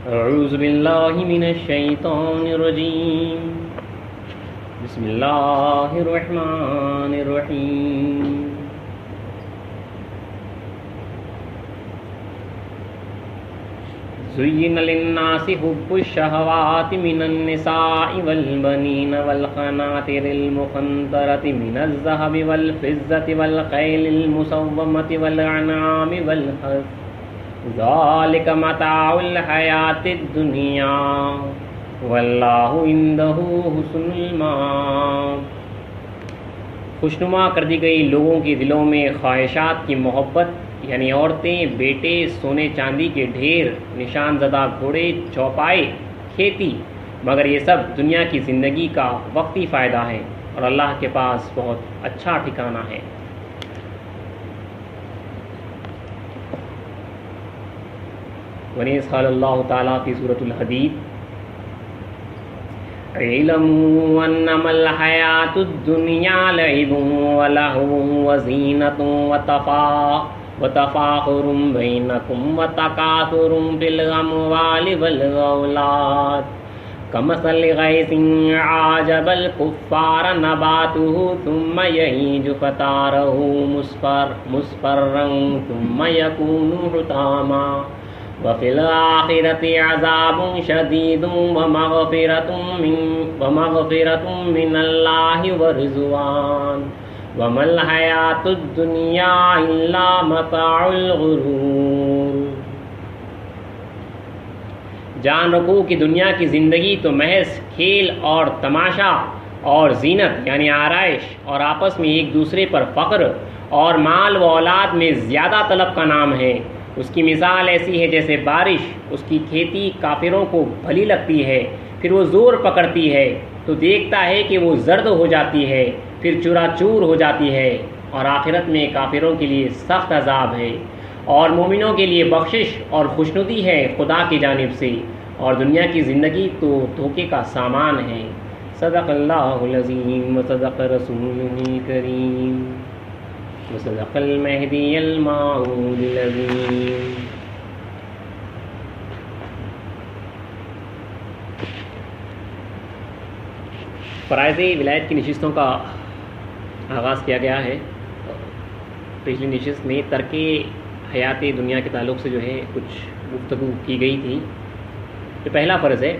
اعوذ باللہ من الشیطان الرجیم بسم اللہ الرحمن الرحیم زین للناس حب الشہوات من النساء والبنین والقناطر المقنطرة من الذهب والفضة والخیل المسومة والانعام والحرث ذالک متاع الحیات الدنیا واللہ عنده حسن المآب۔ خوشنما کر دی گئی لوگوں کے دلوں میں خواہشات کی محبت، یعنی عورتیں، بیٹے، سونے چاندی کے ڈھیر، نشان زدہ گھوڑے، چوپائے، کھیتی، مگر یہ سب دنیا کی زندگی کا وقتی فائدہ ہے اور اللہ کے پاس بہت اچھا ٹھکانہ ہے۔ ونیز قال اللہ تعالیٰ فی سورۃ الحدید اعلموا انما الحیاۃ الدنیا لعب ولہو وزینۃ وتفاخر بینکم وتکاثر فی الاموال والأولاد کمثل غیث اعجب الکفار نباتہ ثم یہیج فترہ مصفرا ثم یکون حطاما وفی الآخرۃ عذاب شدید ومغفرۃ من اللہ ورضوان وما الحیاۃ الدنیا الا متاع الغرور۔ جان رکھو کہ دنیا کی زندگی تو محض کھیل اور تماشا اور زینت یعنی آرائش اور آپس میں ایک دوسرے پر فخر اور مال و اولاد میں زیادہ طلب کا نام ہے۔ اس کی مثال ایسی ہے جیسے بارش، اس کی کھیتی کافروں کو بھلی لگتی ہے، پھر وہ زور پکڑتی ہے تو دیکھتا ہے کہ وہ زرد ہو جاتی ہے، پھر چورا چور ہو جاتی ہے، اور آخرت میں کافروں کے لیے سخت عذاب ہے اور مومنوں کے لیے بخشش اور خوشنودی ہے خدا کی جانب سے، اور دنیا کی زندگی تو دھوکے کا سامان ہے۔ صدق اللہ العظیم وصدق رسولہ الکریم وصدق المہدی الموعود العظیم۔ فرائض ولایت کی نشستوں کا آغاز کیا گیا ہے۔ پچھلی نشست میں ترک حیات دنیا کے تعلق سے جو ہے کچھ گفتگو کی گئی تھی۔ جو پہلا فرض ہے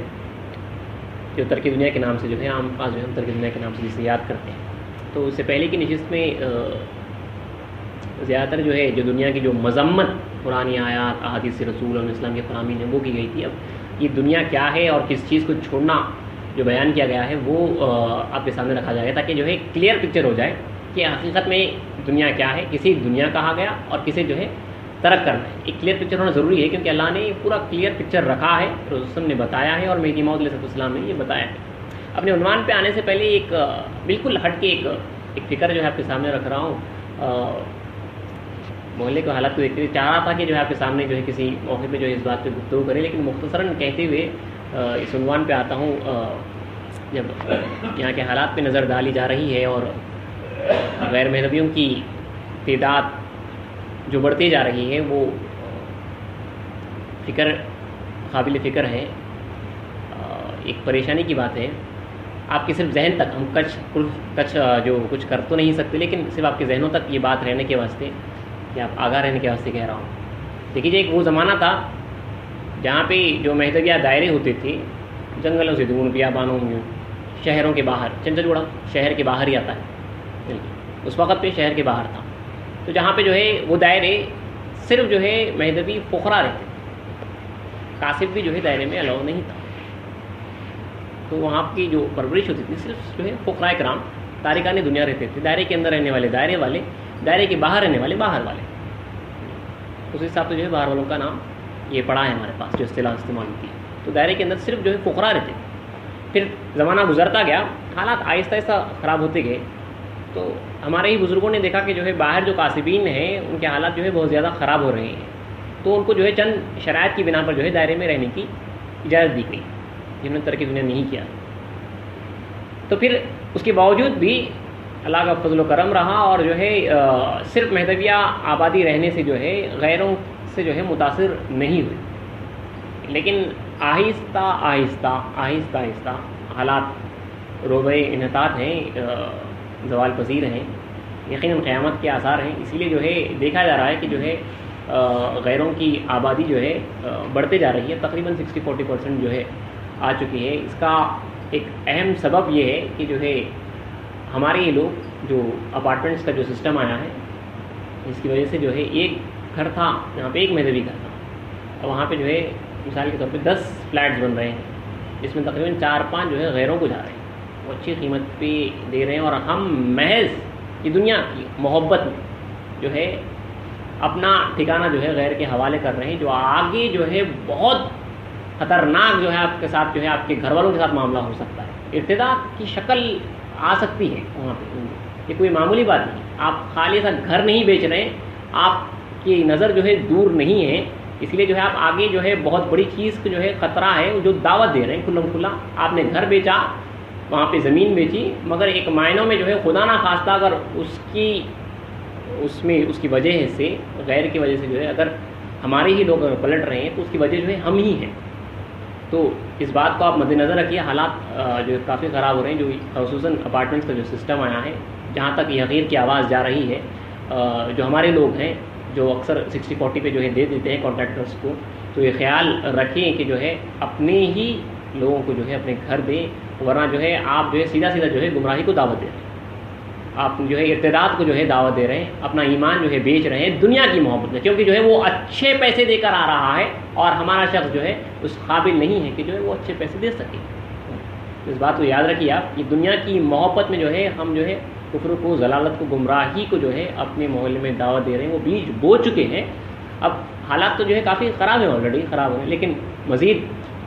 جو ترک دنیا کے نام سے جو ہے عام پاس جو ہے ہم ترک دنیا کے نام سے جسے یاد کرتے ہیں، تو اس سے پہلے کی نشست میں زیادہ تر جو ہے جو دنیا کی جو مذمت قرآنی آیات، احادیث رسول اور اسلام کے فرامین ہیں وہ کی گئی تھی۔ اب یہ دنیا کیا ہے اور کس چیز کو چھوڑنا جو بیان کیا گیا ہے وہ آپ کے سامنے رکھا جائے گا، تاکہ جو ہے کلیئر پکچر ہو جائے کہ حقیقت میں دنیا کیا ہے، کسی دنیا کہا گیا اور کسے جو ہے ترک کرنا ہے۔ ایک کلیئر پکچر ہونا ضروری ہے، کیونکہ اللہ نے یہ پورا کلیئر پکچر رکھا ہے، رسول نے بتایا ہے اور مہدی موعود علیہ السلام نے یہ بتایا ہے۔ اپنے عنوان پہ آنے سے پہلے ایک بالکل ہٹ کے ایک فکر جو ہے آپ کے سامنے رکھ رہا ہوں۔ محلے کے حالات کو دیکھتے ہوئے چاہ رہا تھا کہ جو ہے آپ کے سامنے جو ہے کسی موقع پہ جو ہے اس بات پہ گفتگو کریں، لیکن مختصراً کہتے ہوئے اس عنوان پہ آتا ہوں۔ جب یہاں کے حالات پہ نظر ڈالی جا رہی ہے اور غیر مذہبیوں کی تعداد جو بڑھتی جا رہی ہے وہ فکر قابل فکر ہے، ایک پریشانی کی بات ہے۔ آپ کے صرف ذہن تک، ہم کچھ جو کچھ کر تو نہیں سکتے، لیکن صرف آپ کے ذہنوں تک یہ بات رہنے کے واسطے کہ آپ آگاہ رہنے کے واسطے کہہ رہا ہوں۔ دیکھیے ایک وہ زمانہ تھا جہاں پہ جو مہدویہ دائرے ہوتے تھے جنگلوں سے دور، بیابانوں میں، شہروں کے باہر، چنچل گوڑا شہر کے باہر ہی آتا ہے، اس وقت پہ شہر کے باہر تھا، تو جہاں پہ جو ہے وہ دائرے صرف جو ہے مہدوی فقراء رہتے، کاسب بھی جو ہے دائرے میں الاؤ نہیں تھا، تو وہاں کی جو پرورش ہوتی تھی صرف جو ہے فقراء کرام تارکان دنیا رہتے تھے، دائرے کے اندر رہنے والے دائرے والے، دائرے کے باہر رہنے والے باہر والے۔ اس حساب سے جو ہے باہر والوں کا نام یہ پڑا ہے ہمارے پاس جو اصطلاح استعمال ہوتی ہے۔ تو دائرے کے اندر صرف جو ہے فقراء رہتے تھے۔ پھر زمانہ گزرتا گیا، حالات آہستہ آہستہ خراب ہوتے گئے، تو ہمارے ہی بزرگوں نے دیکھا کہ جو ہے باہر جو کاسبین ہیں ان کے حالات جو ہے بہت زیادہ خراب ہو رہے ہیں، تو ان کو جو ہے چند شرائط کی بنا پر جو ہے دائرے میں رہنے کی اجازت دی گئی، جنہوں نے ترک دنیا نہیں کیا۔ تو پھر اس کے باوجود بھی اللہ کا فضل و کرم رہا اور جو ہے صرف مہدویہ آبادی رہنے سے جو ہے غیروں سے جو ہے متاثر نہیں ہوئی، لیکن آہستہ آہستہ آہستہ آہستہ حالات روبے انحطاط ہیں، زوال پذیر ہیں، یقیناً قیامت کے آثار ہیں. اسی لیے جو ہے دیکھا جا رہا ہے کہ جو ہے غیروں کی آبادی جو ہے بڑھتے جا رہی ہے، تقریباً 60-40% جو ہے آ چکی ہے. اس کا ایک اہم سبب یہ ہے کہ جو ہے ہمارے یہ لوگ جو اپارٹمنٹس کا جو سسٹم آیا ہے، اس کی وجہ سے جو ہے ایک گھر تھا یہاں پہ، ایک مذہبی گھر تھا، اور وہاں پہ جو ہے مثال کے طور پہ 10 فلیٹس بن رہے ہیں، جس میں تقریباً 4-5 جو ہے غیروں کو جا رہے ہیں، وہ اچھی قیمت پہ دے رہے ہیں. اور ہم محض کی دنیا کی محبت میں جو ہے اپنا ٹھکانہ جو ہے غیر کے حوالے کر رہے ہیں، جو آگے جو ہے بہت خطرناک جو ہے آپ کے ساتھ جو ہے آپ کے گھر والوں کے ساتھ معاملہ ہو سکتا ہے. ارتداد کی شکل آ سکتی ہے وہاں پہ، یہ کوئی معمولی بات نہیں. آپ خالی سا گھر نہیں بیچ رہے ہیں، آپ کی نظر جو ہے دور نہیں ہے، اس لیے جو ہے آپ آگے جو ہے بہت بڑی چیز جو ہے خطرہ ہے جو دعوت دے رہے ہیں کھلم کھلا. آپ نے گھر بیچا، وہاں پہ زمین بیچی، مگر ایک معنوں میں جو ہے خدا نہ خواستہ اگر اس کی وجہ سے، غیر کی وجہ سے جو ہے اگر ہمارے ہی لوگ پلٹ رہے ہیں تو اس کی وجہ جو ہے ہم ہی ہیں. تو اس بات کو آپ مد نظر رکھیے. حالات جو کافی خراب ہو رہے ہیں، جو خصوصاً اپارٹمنٹس کا جو سسٹم آیا ہے، جہاں تک یہ حقیر کی آواز جا رہی ہے، جو ہمارے لوگ ہیں جو اکثر 60-40 پہ جو ہے دے دیتے ہیں کانٹریکٹرس کو، تو یہ خیال رکھیں کہ جو ہے اپنے ہی لوگوں کو جو ہے اپنے گھر دیں، ورنہ جو ہے آپ جو ہے سیدھا جو ہے گمراہی کو دعوت دے رہے ہیں، آپ جو ہے ارتداد کو جو ہے دعوت دے رہے ہیں، اپنا ایمان جو ہے بیچ رہے ہیں دنیا کی محبت میں، کیونکہ جو ہے وہ اچھے پیسے دے کر آ رہا ہے اور ہمارا شخص جو ہے اس قابل نہیں ہے کہ جو ہے وہ اچھے پیسے دے سکے. اس بات کو یاد رکھیے آپ کہ دنیا کی محبت میں جو ہے ہم جو ہے کفر کو، ضلالت کو، گمراہی کو جو ہے اپنے محلے میں دعوت دے رہے ہیں. وہ بیج بو چکے ہیں. اب حالات تو جو ہے کافی خراب ہیں، آلریڈی خراب ہیں، لیکن مزید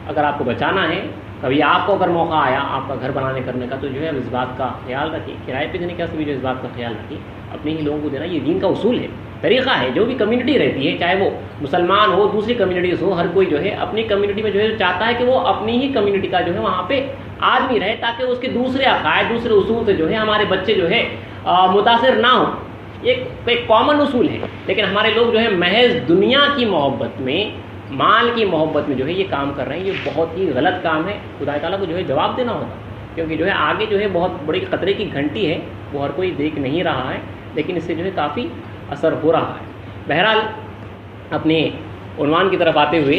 اگر آپ کو بچانا ہے، کبھی آپ کو اگر موقع آیا آپ کا گھر بنانے کرنے کا، تو جو ہے اب اس بات کا خیال رکھیں، کرائے پہ دینے کا بھی جو اس بات کا خیال رکھیں، اپنے ہی لوگوں کو دینا. یہ دین کا اصول ہے، طریقہ ہے. جو بھی کمیونٹی رہتی ہے، چاہے وہ مسلمان ہو، دوسری کمیونٹیز ہو، ہر کوئی جو ہے اپنی کمیونٹی میں جو ہے چاہتا ہے کہ وہ اپنی ہی کمیونٹی کا جو ہے وہاں پہ آدمی رہے، تاکہ اس کے دوسرے عقائد، دوسرے اصول سے جو ہے ہمارے بچے جو ہے متاثر نہ ہوں. ایک کامن اصول ہے. لیکن ہمارے لوگ جو ہے محض دنیا کی محبت میں، مال کی محبت میں جو ہے یہ کام کر رہے ہیں. یہ بہت ہی غلط کام ہے. خدا تعالیٰ کو جو ہے جواب دینا ہوگا، کیونکہ جو ہے آگے جو ہے بہت بڑی خطرے کی گھنٹی ہے، وہ ہر کوئی دیکھ نہیں رہا ہے، لیکن اس سے جو ہے کافی اثر ہو رہا ہے. بہرحال اپنے عنوان کی طرف آتے ہوئے،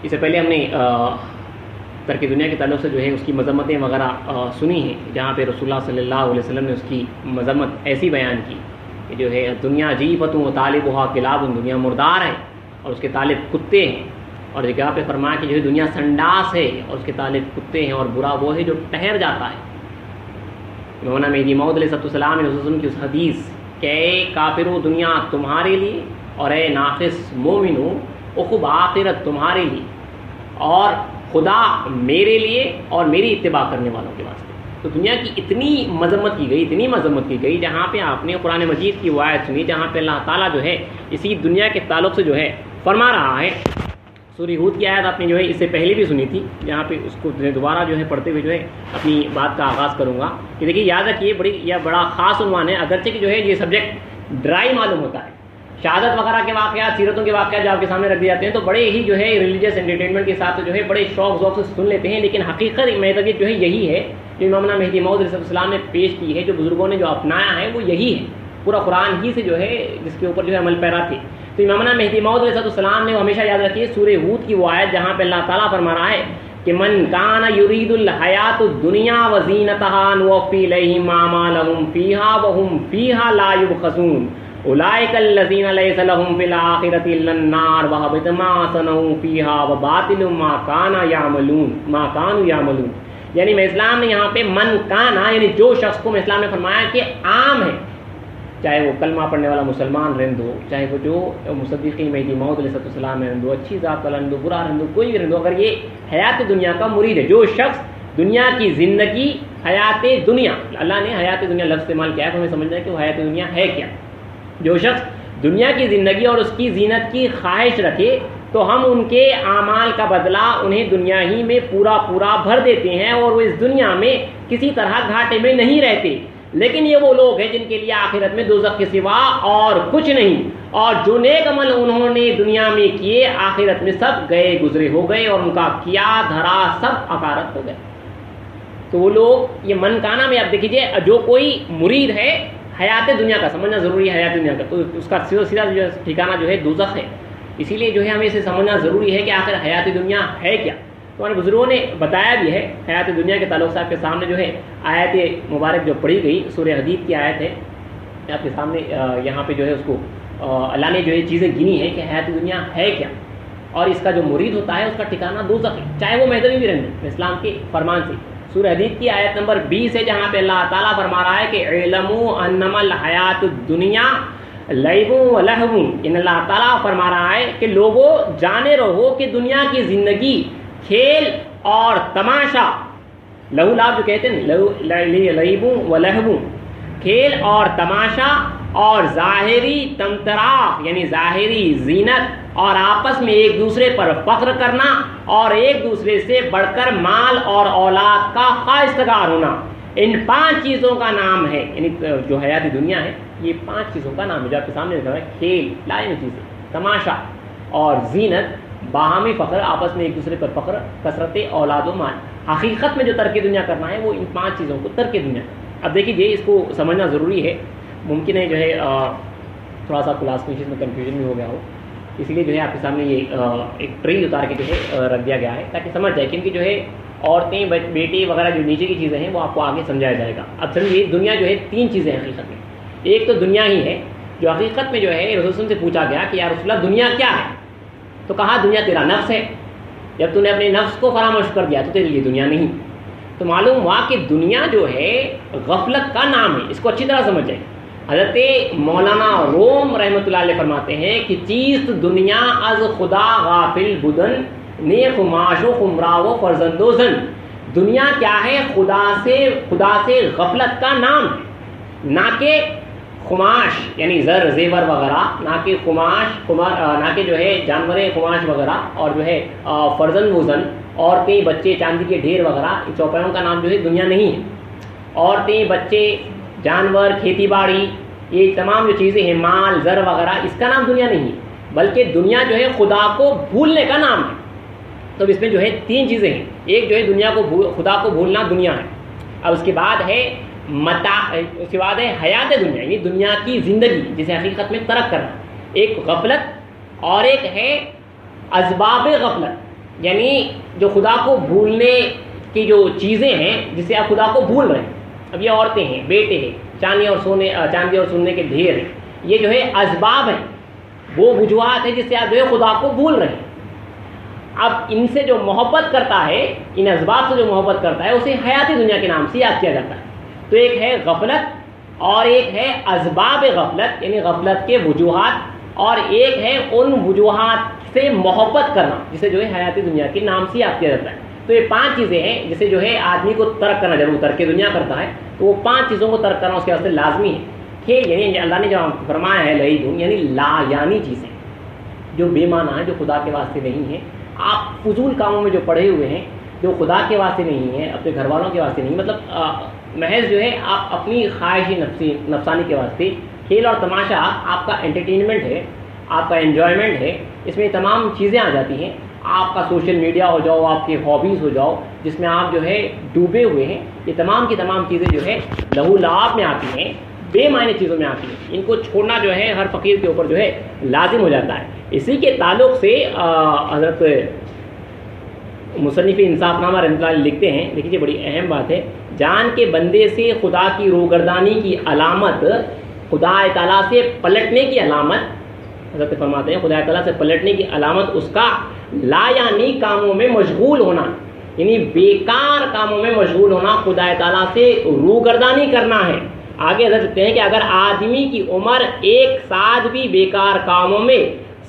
اس سے پہلے ہم نے ترک دنیا کے تعلق سے جو ہے اس کی مذمتیں وغیرہ سنی ہیں، جہاں پہ رسول اللہ صلی اللہ علیہ وسلم نے اس کی مذمت ایسی بیان کی کہ جو ہے دنیا جیفتوں و طالبھا کلاب، دنیا مردار ہے اور اس کے طالب کتے ہیں. اور جگہ پہ فرمایا کہ جو ہے دنیا سنڈاس ہے اور اس کے طالب کتے ہیں، اور برا وہ ہے جو ٹھہر جاتا ہے. مولانا مہدی موعود علیہ السلام نے رسول کی اس حدیث کہ اے کافرو دنیا تمہارے لیے، اور اے ناقص مومنو عقب آخرت تمہارے لیے، اور خدا میرے لیے اور میری اتباع کرنے والوں کے واسطے. تو دنیا کی اتنی مذمت کی گئی، اتنی مذمت کی گئی، جہاں پہ آپ نے قرآن مجید کی وہ آیت سنی جہاں پہ اللہ تعالیٰ جو ہے اسی دنیا کے تعلق سے جو ہے فرما رہا ہے. سورہ ہود کی آیت آپ نے جو ہے اس سے پہلے بھی سنی تھی، جہاں پہ اس کو دوبارہ جو ہے پڑھتے ہوئے جو ہے اپنی بات کا آغاز کروں گا. کہ دیکھیے یاد رکھیے بڑا خاص عنوان ہے، اگرچہ کہ جو ہے یہ سبجیکٹ ڈرائی معلوم ہوتا ہے. شہادت وغیرہ کے واقعات، سیرتوں کے واقعات جو آپ کے سامنے رکھ دیے جاتے ہیں تو بڑے ہی جو ہے ریلیجیس انٹرٹینمنٹ کے ساتھ جو ہے بڑے شوق ذوق سے سن لیتے ہیں، لیکن حقیقت محتاج جو ہے یہی ہے جو امام مہدی موعود علیہ السلام نے پیش کی ہے، جو بزرگوں نے جو اپنایا ہے وہ یہی ہے. پورا قرآن ہی سے جو ہے جس کے اوپر جو ہے عمل پیرا تھے. تو امام مہدی موعود علیہ السلام نے ہمیشہ یاد رکھیے سورہ ہود کی وہ آیت جہاں پہ اللہ تعالیٰ فرما رہا ہے کہ من کان یرید الحیات الدنیا وزینتها نوفی الیہم اعمالهم فیہا وہم فیہا لا یبخسون اولئک الذین لیس لهم فی الآخرۃ الا النار وحبط ما صنعوا فیہا وباطل ما کانوا یعملون. یعنی میں اسلام نے یہاں پہ من کانا یعنی جو شخص کو میں اسلام نے فرمایا کہ عام ہے، چاہے وہ کلمہ پڑھنے والا مسلمان رہن دو، چاہے وہ جو مصدقی مہدی موعود علیہ السلام رہن دو، اچھی ذات والا رہن دو، برا رہن دو، کوئی بھی رہن دو، اگر یہ حیات دنیا کا مرید ہے، جو شخص دنیا کی زندگی، حیات دنیا، اللہ نے حیات دنیا لفظ استعمال کیا ہے تو ہمیں سمجھنا ہے کہ وہ حیات دنیا ہے کیا. جو شخص دنیا کی زندگی اور اس کی زینت کی خواہش رکھے تو ہم ان کے اعمال کا بدلہ انہیں دنیا ہی میں پورا بھر دیتے ہیں، اور وہ اس دنیا میں کسی طرح گھاٹے میں نہیں رہتے. لیکن یہ وہ لوگ ہیں جن کے لیے آخرت میں دوزخ کے سوا اور کچھ نہیں، اور جو نیک عمل انہوں نے دنیا میں کیے آخرت میں سب گئے گزرے ہو گئے، اور ان کا کیا دھرا سب عقارت ہو گئے۔ تو وہ لوگ یہ من کانا میں آپ دیکھیے، جو کوئی مرید ہے حیات دنیا کا سمجھنا ضروری ہے، حیات دنیا کا، تو اس کا سیدھا جو ٹھکانہ جو ہے دوزخ ہے۔ اسی لیے جو ہے ہمیں اسے سمجھنا ضروری ہے کہ آخر حیات دنیا ہے کیا۔ تو ہمارے بزرگوں نے بتایا بھی ہے حیات دنیا کے تعلق سے۔ آپ کے سامنے جو ہے آیت مبارک جو پڑھی گئی سورہ حدید کی آیت ہے، آپ کے سامنے یہاں پہ جو ہے اس کو اللہ نے جو ہے چیزیں گنی ہیں کہ حیات دنیا ہے کیا، اور اس کا جو مرید ہوتا ہے اس کا ٹھکانہ دوزخ ہے، چاہے وہ مہذبی بھی رہے اسلام کے فرمان سے۔ سورہ حدید کی آیت نمبر 20 ہے، جہاں پہ اللہ تعالیٰ فرما رہا ہے کہ اعلموا انما الحیات الدنیا لعب و لہو، ان اللہ تعالیٰ فرما رہا ہے کہ لوگوں جانے رہو کہ دنیا کی زندگی کھیل اور تماشا، لہو لعب جو کہتے ہیں لعب و لہو، کھیل اور تماشا اور ظاہری تمتراق یعنی ظاہری زینت، اور آپس میں ایک دوسرے پر فخر کرنا، اور ایک دوسرے سے بڑھ کر مال اور اولاد کا خواستگار ہونا، ان 5 چیزوں کا نام ہے، یعنی جو حیات دنیا ہے یہ 5 چیزوں کا نام ہے جو آپ کے سامنے لکھا ہے، کھیل لائن چیزیں، تماشا اور زینت، باہمی فخر، آپس میں ایک دوسرے پر فخر، کثرت اولاد و مال۔ حقیقت میں جو ترک دنیا کرنا ہے وہ ان 5 چیزوں کو ترک دنیا۔ اب دیکھیے اس کو سمجھنا ضروری ہے، ممکن ہے جو ہے تھوڑا سا کلاس میں کنفیوژن بھی ہو گیا ہو، اس لیے جو ہے آپ کے سامنے یہ ایک ٹری اتار کے جو ہے رکھ دیا گیا ہے تاکہ سمجھ جائے، کیونکہ جو ہے عورتیں بیٹی وغیرہ جو نیچے کی چیزیں ہیں وہ آپ کو آگے سمجھایا جائے گا۔ اب سمجھیے دنیا جو ہے 3 چیزیں ہیں حقیقت میں، ایک تو دنیا ہی ہے جو حقیقت میں جو ہے رسول سے پوچھا گیا کہ یا رسول اللہ دنیا کیا ہے، تو کہا دنیا تیرا نفس ہے، جب تو نے اپنے نفس کو فراموش کر دیا تو تیرے لیے دنیا نہیں۔ تو معلوم ہوا کہ دنیا جو ہے غفلت کا نام ہے، اس کو اچھی طرح سمجھ جائیں۔ حضرت مولانا روم رحمۃ اللہ علیہ فرماتے ہیں کہ چیز دنیا از خدا غافل بدن نیک معاش و خمرا و فرزند و زن، دنیا کیا ہے خدا سے غفلت کا نام ہے، نہ کہ خماش یعنی زر زیور وغیرہ، نہ کہ نہ کہ جو ہے جانور خماش وغیرہ، اور جو ہے فرزند و زن، عورتیں بچے چاندی کے ڈھیر وغیرہ، ان چوپایوں کا نام جو ہے دنیا نہیں ہے۔ عورتیں بچے جانور کھیتی باڑی یہ تمام جو چیزیں ہیں مال زر وغیرہ، اس کا نام دنیا نہیں ہے، بلکہ دنیا جو ہے خدا کو بھولنے کا نام ہے۔ تو اس میں جو ہے 3 چیزیں ہیں، ایک جو ہے دنیا کو خدا کو بھولنا دنیا ہے، اب اس کے بعد ہے اس کے بعد ہے حیات دنیا یعنی دنیا کی زندگی جسے حقیقت میں ترک کرنا، ایک غفلت، اور ایک ہے اسباب غفلت یعنی جو خدا کو بھولنے کی جو چیزیں ہیں جسے آپ خدا کو بھول رہے ہیں۔ اب یہ عورتیں ہیں، بیٹے ہیں، چاندی اور سونے کے ڈھیر ہیں، یہ جو ہے اسباب ہیں، وہ وجوہات ہیں جس سے آپ جو ہے خدا کو بھول رہے ہیں۔ اب ان سے جو محبت کرتا ہے، ان اسباب سے جو محبت کرتا ہے، اسے حیاتی دنیا کے نام سے یاد کیا جاتا ہے۔ تو ایک ہے غفلت اور ایک ہے اسباب غفلت یعنی غفلت کے وجوہات، اور ایک ہے ان وجوہات سے محبت کرنا جسے جو ہے حیاتی دنیا کے نام سے یاد کیا جاتا ہے۔ تو یہ 5 چیزیں ہیں جسے جو ہے آدمی کو ترک کرنا، جب وہ ترک دنیا کرتا ہے تو وہ 5 چیزوں کو ترک کرنا اس کے واسطے لازمی ہے۔ کھیل یعنی اللہ نے جو فرمایا ہے لعب یعنی لا یعنی چیزیں جو بے معنی ہیں، جو خدا کے واسطے نہیں ہیں، آپ فضول کاموں میں جو پڑے ہوئے ہیں، جو خدا کے واسطے نہیں ہیں، اپنے گھر والوں کے واسطے نہیں، مطلب محض جو ہے آپ اپنی خواہش نفسانی کے واسطے، کھیل اور تماشا آپ کا انٹرٹینمنٹ ہے، آپ کا انجوائمنٹ ہے، اس میں تمام چیزیں آ جاتی ہیں۔ آپ کا سوشل میڈیا ہو جاؤ، آپ کے ہابیز ہو جاؤ جس میں آپ جو ہے ڈوبے ہوئے ہیں، یہ تمام کی تمام چیزیں جو ہے لہو لعب میں آتی ہیں، بے معنی چیزوں میں آتی ہیں، ان کو چھوڑنا جو ہے ہر فقیر کے اوپر جو ہے لازم ہو جاتا ہے۔ اسی کے تعلق سے حضرت مصنف انصاف نامہ رحمۃ اللہ لکھتے ہیں، دیکھیے بڑی اہم بات ہے، جان کے بندے سے خدا کی روگردانی کی علامت، خدا تعالیٰ سے پلٹنے کی علامت، حضرت فرماتے ہیں خدا تعالیٰ سے پلٹنے کی علامت اس کا لا یعنی کاموں میں مشغول ہونا، یعنی بیکار کاموں میں مشغول ہونا، خدا تعالیٰ سے روگردانی کرنا ہے۔ آگے حضرت کہتے ہیں کہ اگر آدمی کی عمر 1 سال بھی بیکار کاموں میں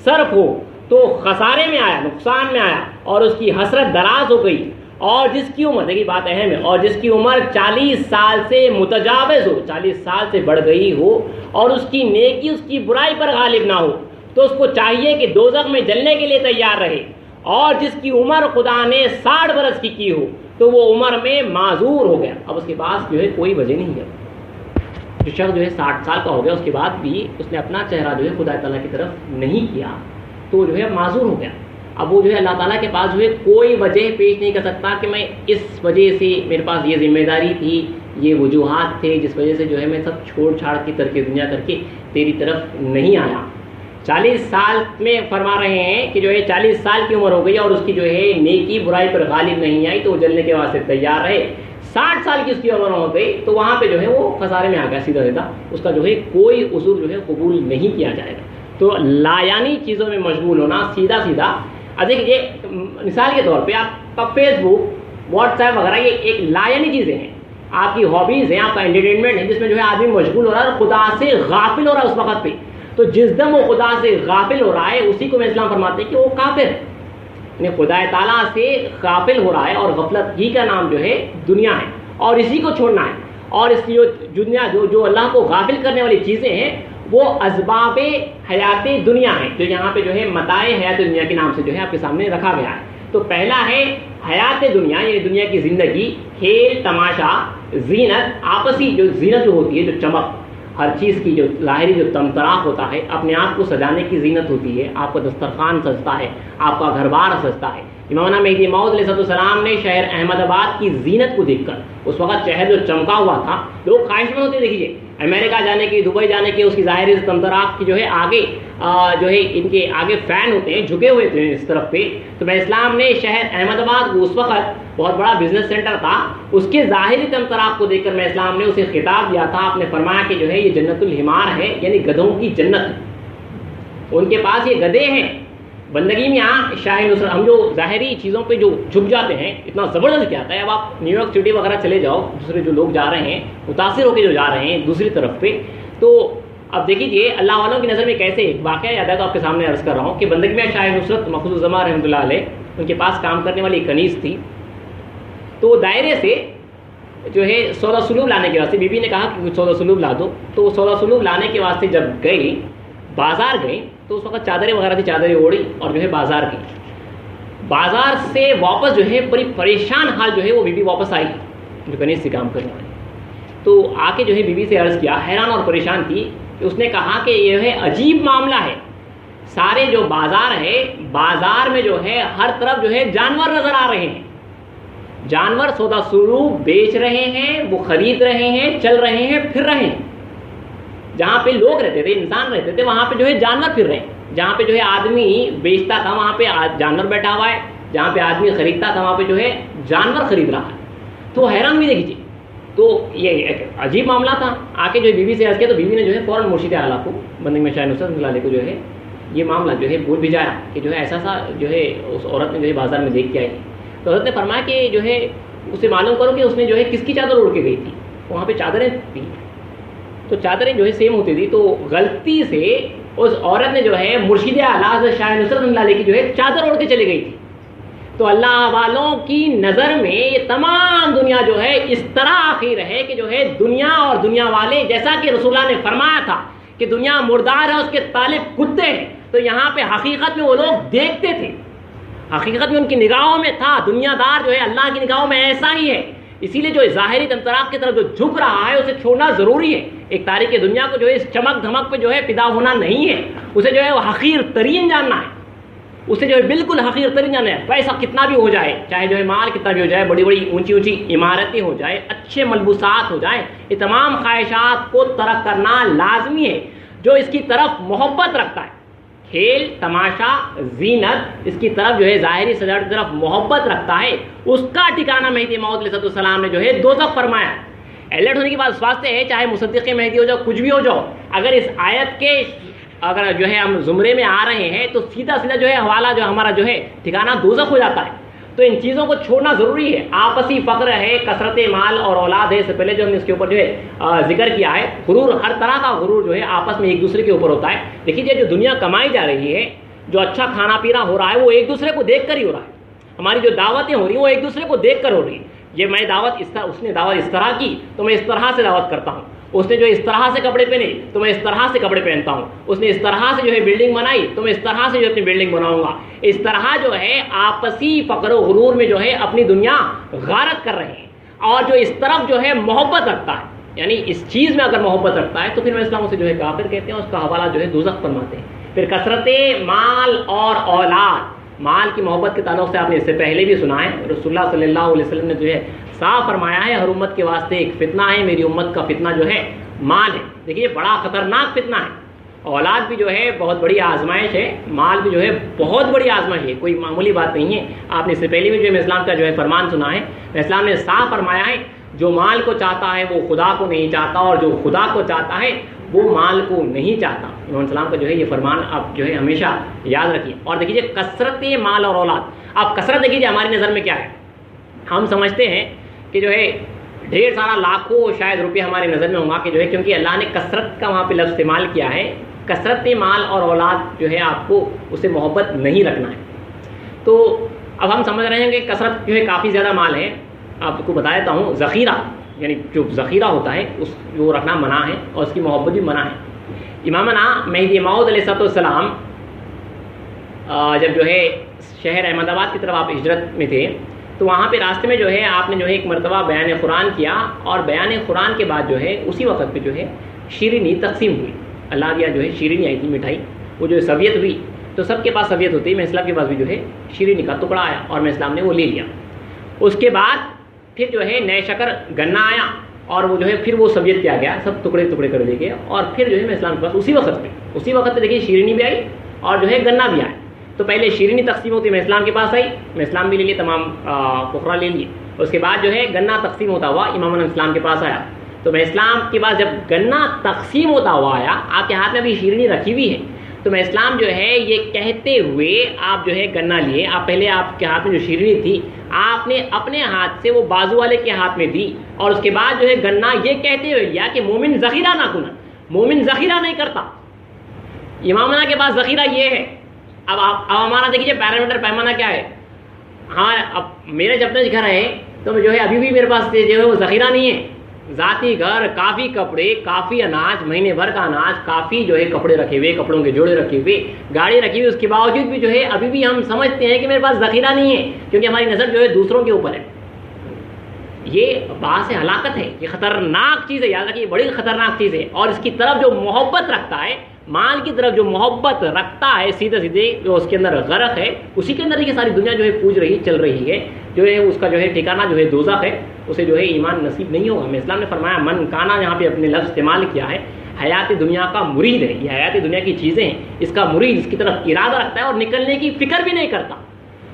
صرف ہو تو خسارے میں آیا، نقصان میں آیا، اور اس کی حسرت دراز ہو گئی، اور جس کی عمر، دیکھیے بات اہم ہے، اور جس کی عمر 40 سال سے متجاوز ہو، 40 سال سے بڑھ گئی ہو، اور اس کی نیکی اس کی برائی پر غالب نہ ہو، تو اس کو چاہیے کہ دوزخ میں جلنے کے لیے تیار رہے۔ اور جس کی عمر خدا نے 60 برس کی ہو تو وہ عمر میں معذور ہو گیا، اب اس کے پاس جو ہے کوئی وجہ نہیں ہے، جو شخص جو ہے 60 سال کا ہو گیا اس کے بعد بھی اس نے اپنا چہرہ جو ہے خدا تعالیٰ کی طرف نہیں کیا تو جو ہے معذور ہو گیا. اب وہ جو ہے اللہ تعالیٰ کے پاس جو ہے کوئی وجہ پیش نہیں کر سکتا کہ میں اس وجہ سے میرے پاس یہ ذمہ داری تھی, یہ وجوہات تھے جس وجہ سے جو ہے میں سب چھوڑ چھاڑ کے ترک دنیا کر کے تیری طرف نہیں آیا. 40 سال میں فرما رہے ہیں کہ جو ہے 40 سال کی عمر ہو گئی اور اس کی جو ہے نیکی برائی پر غالب نہیں آئی تو وہ جلنے کے واسطے تیار رہے. 60 سال کی اس کی عمر ہو گئی تو وہاں پہ جو ہے وہ خسارے میں آ گیا سیدھا سیدھا, اس کا جو ہے کوئی عذر جو ہے قبول نہیں کیا جائے گا. تو لایانی چیزوں میں مشغول ہونا سیدھا سیدھا, دیکھیے مثال کے طور پہ آپ کا فیس بک واٹس ایپ وغیرہ یہ ایک لایانی چیزیں ہیں, آپ کی ہابیز ہیں, آپ کا انٹرٹینمنٹ ہے جس میں جو ہے آدمی مشغول ہو رہا ہے اور خدا سے غافل ہو رہا ہے اس وقت پہ. تو جس دم وہ خدا سے غافل ہو رہا ہے اسی کو میں اسلام فرماتے ہیں کہ وہ کافر ہے, یعنی خدا تعالیٰ سے غافل ہو رہا ہے اور غفلت ہی کا نام جو ہے دنیا ہے اور اسی کو چھوڑنا ہے. اور اس کی جو دنیا جو اللہ کو غافل کرنے والی چیزیں ہیں وہ اسباب حیات دنیا ہیں جو یہاں پہ جو ہے متاع حیات دنیا کے نام سے جو ہے آپ کے سامنے رکھا گیا ہے. تو پہلا ہے حیات دنیا, یعنی دنیا کی زندگی, کھیل تماشا, زینت, آپسی جو زینت جو ہوتی ہے, جو چمک, ہر چیز کی جو ظاہری جو تمتراق ہوتا ہے, اپنے آپ کو سجانے کی زینت ہوتی ہے, آپ کا دسترخوان سجتا ہے, آپ کا گھر بار سجتا ہے. امام مہدی موعود علیہ السلام نے شہر احمد آباد کی زینت کو دیکھ کر, اس وقت شہر جو چمکا ہوا تھا, لوگ خواہش میں ہوتے, دیکھیے امریکہ جانے کی, دبئی جانے کی, اس کی ظاہری تمتراق کی جو ہے آگے جو ہے ان کے آگے فین ہوتے ہیں, جھکے ہوئے تھے اس طرف پہ. تو میں اسلام نے شہر احمد آباد کو, اس وقت بہت بڑا بزنس سینٹر تھا, اس کے ظاہری تمتراق کو دیکھ کر میں اسلام نے اسے خطاب دیا تھا. آپ نے فرمایا کہ جو ہے یہ جنت الحمار ہے, یعنی گدھوں کی جنت, ان کے پاس یہ گدھے ہیں. بندگی میں یہاں شاہ نصرت, ہم جو ظاہری چیزوں پہ جو جھک جاتے ہیں اتنا زبردست کیا آتا ہے. اب آپ نیو یارک سٹی وغیرہ چلے جاؤ, دوسرے جو لوگ جا رہے ہیں متاثر ہو کے جو جا رہے ہیں دوسری طرف پہ, تو اب دیکھیے اللہ والوں کی نظر میں کیسے. ایک واقعہ یاد ہے تو آپ کے سامنے عرض کر رہا ہوں کہ بندگی میں شاہ نصرت محفوظ الزمان رحمۃ اللہ علیہ, ان کے پاس کام کرنے والی کنیز تھی. تو دائرے سے جو ہے سودا سلوب لانے کے واسطے بی بی نے کہا کہ کچھ سودا سلوب لا دو. تو سودا سلوب لانے کے واسطے جب گئی, بازار گئی, تو اس وقت چادریں وغیرہ تھی, چادریں اوڑھی اور جو ہے بازار گئی. بازار سے واپس جو ہے بڑی پریشان حال جو ہے وہ بی بی واپس آئی, جو کنیز سے کام کرنے والی. تو آ کے جو ہے بی بی سے عرض کیا, حیران اور پریشان تھی. کہ اس نے کہا کہ یہ ہے عجیب معاملہ ہے, سارے جو بازار ہے, بازار میں جو ہے ہر طرف جو ہے جانور نظر آ رہے ہیں, جانور سودا سلوب بیچ رہے ہیں, وہ خرید رہے ہیں, چل رہے ہیں, پھر رہے ہیں. جہاں پہ لوگ رہتے تھے, انسان رہتے تھے, وہاں پہ جو ہے جانور پھر رہے ہیں. جہاں پہ جو ہے آدمی بیچتا تھا وہاں پہ جانور بیٹھا ہوا ہے, جہاں پہ آدمی خریدتا تھا وہاں پہ جو ہے جانور خرید رہا ہے. تو حیران بھی دیکھیے, تو یہ ایک عجیب معاملہ تھا. آ کے جو ہے بیوی سے عرض کیا تو بیوی نے جو ہے فوراً مرشد اعلیٰ کو, بندگی میں شاہ نصرت اللہ علیہ کو جو ہے یہ معاملہ جو ہے بول بھیجایا کہ جو ہے ایسا سا جو ہے اس عورت نے جو ہے بازار میں دیکھ کے آئی. تو حضرت نے فرمایا کہ جو ہے اسے معلوم کرو کہ اس نے جو ہے کس کی چادر اڑ کے گئی تھی. وہاں پہ چادریں تھیں, تو چادریں جو ہے سیم ہوتی تھی. تو غلطی سے اس عورت نے جو ہے مرشد اعلیٰ شاہ نصرت اللہ علیہ کی جو ہے چادر اڑ کے چلی گئی تھی. تو اللہ والوں کی نظر میں یہ تمام دنیا جو ہے اس طرح آخر ہے کہ جو ہے دنیا اور دنیا والے, جیسا کہ رسول اللہ نے فرمایا تھا کہ دنیا مردار ہے, اس کے طالب کتے ہیں. تو یہاں پہ حقیقت میں وہ لوگ دیکھتے تھے, حقیقت میں ان کی نگاہوں میں تھا, دنیا دار جو ہے اللہ کی نگاہوں میں ایسا ہی ہے. اسی لیے جو ظاہری تمتراق کی طرف جو جھک رہا ہے اسے چھوڑنا ضروری ہے. ایک تاریخ دنیا کو جو ہے اس چمک دھمک پہ جو ہے فدا ہونا نہیں ہے, اسے جو ہے وہ حقیر ترین جاننا ہے, اسے جو ہے بالکل حقیر ترین جاننا ہے. پیسہ کتنا بھی ہو جائے, چاہے جو ہے مال کتنا بھی ہو جائے, بڑی بڑی اونچی اونچی عمارتیں ہو جائے, اچھے ملبوسات ہو جائیں, یہ تمام خواہشات کو ترک کرنا لازمی ہے. جو اس کی طرف محبت رکھتا ہے, کھیل تماشا زینت, اس کی طرف جو ہے ظاہری سجاوٹ کی طرف محبت رکھتا ہے, اس کا ٹھکانہ مہدی موعود علیہ السلام نے جو ہے دوزخ فرمایا. الرٹ ہونے کی بات اس واسطے ہے, چاہے مصدق مہدی ہو جاؤ, کچھ بھی ہو جاؤ, اگر اس آیت کے اگر جو ہے ہم زمرے میں آ رہے ہیں تو سیدھا سیدھا جو ہے حوالہ جو ہمارا جو ہے ٹھکانہ دوزخ ہو جاتا ہے. تو ان چیزوں کو چھوڑنا ضروری ہے. آپسی فقر ہے, کثرت مال اور اولاد ہے, اس سے پہلے جو ہم نے اس کے اوپر جو ہے ذکر کیا ہے, غرور, ہر طرح کا غرور جو ہے آپس میں ایک دوسرے کے اوپر ہوتا ہے. دیکھیے جو دنیا کمائی جا رہی ہے, جو اچھا کھانا پینا ہو رہا ہے وہ ایک دوسرے کو دیکھ کر ہی ہو رہا ہے. ہماری جو دعوتیں ہو رہی ہیں وہ ایک دوسرے کو دیکھ کر ہو رہی ہیں. یہ میں دعوت اس طرح, اس نے دعوت اس طرح کی تو میں اس طرح سے دعوت کرتا ہوں, اس نے جو اس طرح سے کپڑے پہنے تو میں اس طرح سے کپڑے پہنتا ہوں, اس نے اس طرح سے جو ہے بلڈنگ بنائی تو میں اس طرح سے جو اپنی بلڈنگ بناؤں گا. اس طرح جو ہے آپسی فقر و غرور میں جو ہے اپنی دنیا غارت کر رہے ہیں. اور جو اس طرف جو ہے محبت رکھتا ہے, یعنی اس چیز میں اگر محبت رکھتا ہے تو پھر اسلام اسے جو ہے کافر کہتے ہیں، اس کا حوالہ جو ہے دوزخ فرماتے ہیں۔ پھر کثرت مال اور اولاد، مال کی محبت کے تعلق سے آپ نے اس سے پہلے بھی سنا ہے، رسول اللہ صلی اللہ علیہ وسلم نے جو ہے صاف فرمایا ہے، ہر امت کے واسطے ایک فتنہ ہے، میری امت کا فتنہ جو ہے مال ہے۔ دیکھیے بڑا خطرناک فتنہ ہے، اولاد بھی جو ہے بہت بڑی آزمائش ہے، مال بھی جو ہے بہت بڑی آزمائش ہے، کوئی معمولی بات نہیں ہے۔ آپ نے اس سے پہلے بھی جو ہے اسلام کا جو ہے فرمان سنا ہے، اسلام نے صاف فرمایا ہے جو مال کو چاہتا ہے وہ خدا کو نہیں چاہتا، اور جو خدا کو چاہتا ہے وہ مال کو نہیں چاہتا۔ امام السلام کا جو ہے یہ فرمان آپ جو ہے ہمیشہ یاد رکھیے۔ اور دیکھیے کثرت مال اور اولاد، آپ کثرت دیکھیے ہماری نظر میں کیا ہے، ہم سمجھتے ہیں کہ جو ہے ڈھیر سارا لاکھوں شاید روپے ہماری نظر میں ہوگا کہ جو ہے، کیونکہ اللہ نے کثرت کا وہاں پہ لفظ استعمال کیا ہے، کثرت مال اور اولاد جو ہے آپ کو اس سے محبت نہیں رکھنا ہے۔ تو اب ہم سمجھ رہے ہیں کہ کثرت جو ہے کافی زیادہ مال ہے۔ آپ کو بتا دیتا ہوں، ذخیرہ یعنی جو ذخیرہ ہوتا ہے اس وہ رکھنا منع ہے، اور اس کی محبت بھی منع ہے۔ امامنا مہدی موعود علیہ السلام جب جو ہے شہر احمد آباد کی طرف آپ ہجرت میں تھے، تو وہاں پہ راستے میں جو ہے آپ نے جو ہے ایک مرتبہ بیان قرآن کیا، اور بیان قرآن کے بعد جو ہے اسی وقت پہ جو ہے شیرینی تقسیم ہوئی، اللہ دیا جو ہے شیرینی آئی تھی مٹھائی، وہ جو ہے سویت ہوئی، تو سب کے پاس سویت ہوتی ہے، میں اسلام کے پاس بھی جو ہے شیرینی کا ٹکڑا آیا اور میں اسلام نے وہ لے لیا۔ اس کے بعد پھر جو ہے نئے شکر گنا آیا، اور وہ جو ہے پھر وہ سویت کیا گیا، سب ٹکڑے ٹکڑے کر دیے گئے، اور پھر جو ہے میں اسلام کے پاس اسی وقت پہ دیکھیے شیرینی بھی آئی اور جو ہے گنا بھی آیا۔ تو پہلے شیرینی تقسیم ہوتی ہے، میں اسلام کے پاس آئی، میں اسلام بھی لے لیے، تمام فقراء لے لیے۔ اس کے بعد جو ہے گنا تقسیم ہوتا ہوا امام اسلام کے پاس آیا، تو میں اسلام کے بعد جب گنا تقسیم ہوتا ہوا آیا، آپ کے ہاتھ میں ابھی شیرینی رکھی ہوئی ہے، تو میں اسلام جو ہے یہ کہتے ہوئے آپ جو ہے گنا لیے، آپ پہلے آپ کے ہاتھ میں جو شیرینی تھی آپ نے اپنے ہاتھ سے وہ بازو والے کے ہاتھ میں دی، اور اس کے بعد جو ہے گنا یہ کہتے ہوئے لیا کہ مومن ذخیرہ نہ کنا، مومن ذخیرہ نہیں کرتا، امامنا کے پاس ذخیرہ یہ ہے۔ اب ہمارا دیکھیے پیرامیٹر پیمانہ کیا ہے، ہاں اب میرے جب تک گھر ہے تو جو ہے ابھی بھی میرے پاس جو ہے وہ ذخیرہ نہیں ہے، ذاتی گھر، کافی کپڑے، کافی اناج، مہینے بھر کا اناج، کافی جو ہے کپڑے رکھے ہوئے، کپڑوں کے جوڑے رکھے ہوئے، گاڑی رکھی ہوئی، اس کے باوجود بھی جو ہے ابھی بھی ہم سمجھتے ہیں کہ میرے پاس ذخیرہ نہیں ہے، کیونکہ ہماری نظر جو ہے دوسروں کے اوپر ہے۔ یہ باعث ہلاکت ہے، یہ خطرناک چیز ہے، یاد رکھیے یہ بڑی خطرناک چیز ہے، اور اس کی طرف جو محبت رکھتا ہے، مال کی طرف جو محبت رکھتا ہے، سیدھے سیدھے جو اس کے اندر غرق ہے، اسی کے اندر یہ ساری دنیا جو ہے پوج رہی چل رہی ہے، جو ہے اس کا جو ہے ٹھکانہ جو ہے دوزخ ہے، اسے جو ہے ایمان نصیب نہیں ہوگا۔ میں اسلام نے فرمایا من کانا، یہاں پہ اپنے لفظ استعمال کیا ہے، حیات دنیا کا مرید ہے، یہ حیات دنیا کی چیزیں ہیں، اس کا مرید اس کی طرف ارادہ رکھتا ہے اور نکلنے کی فکر بھی نہیں کرتا،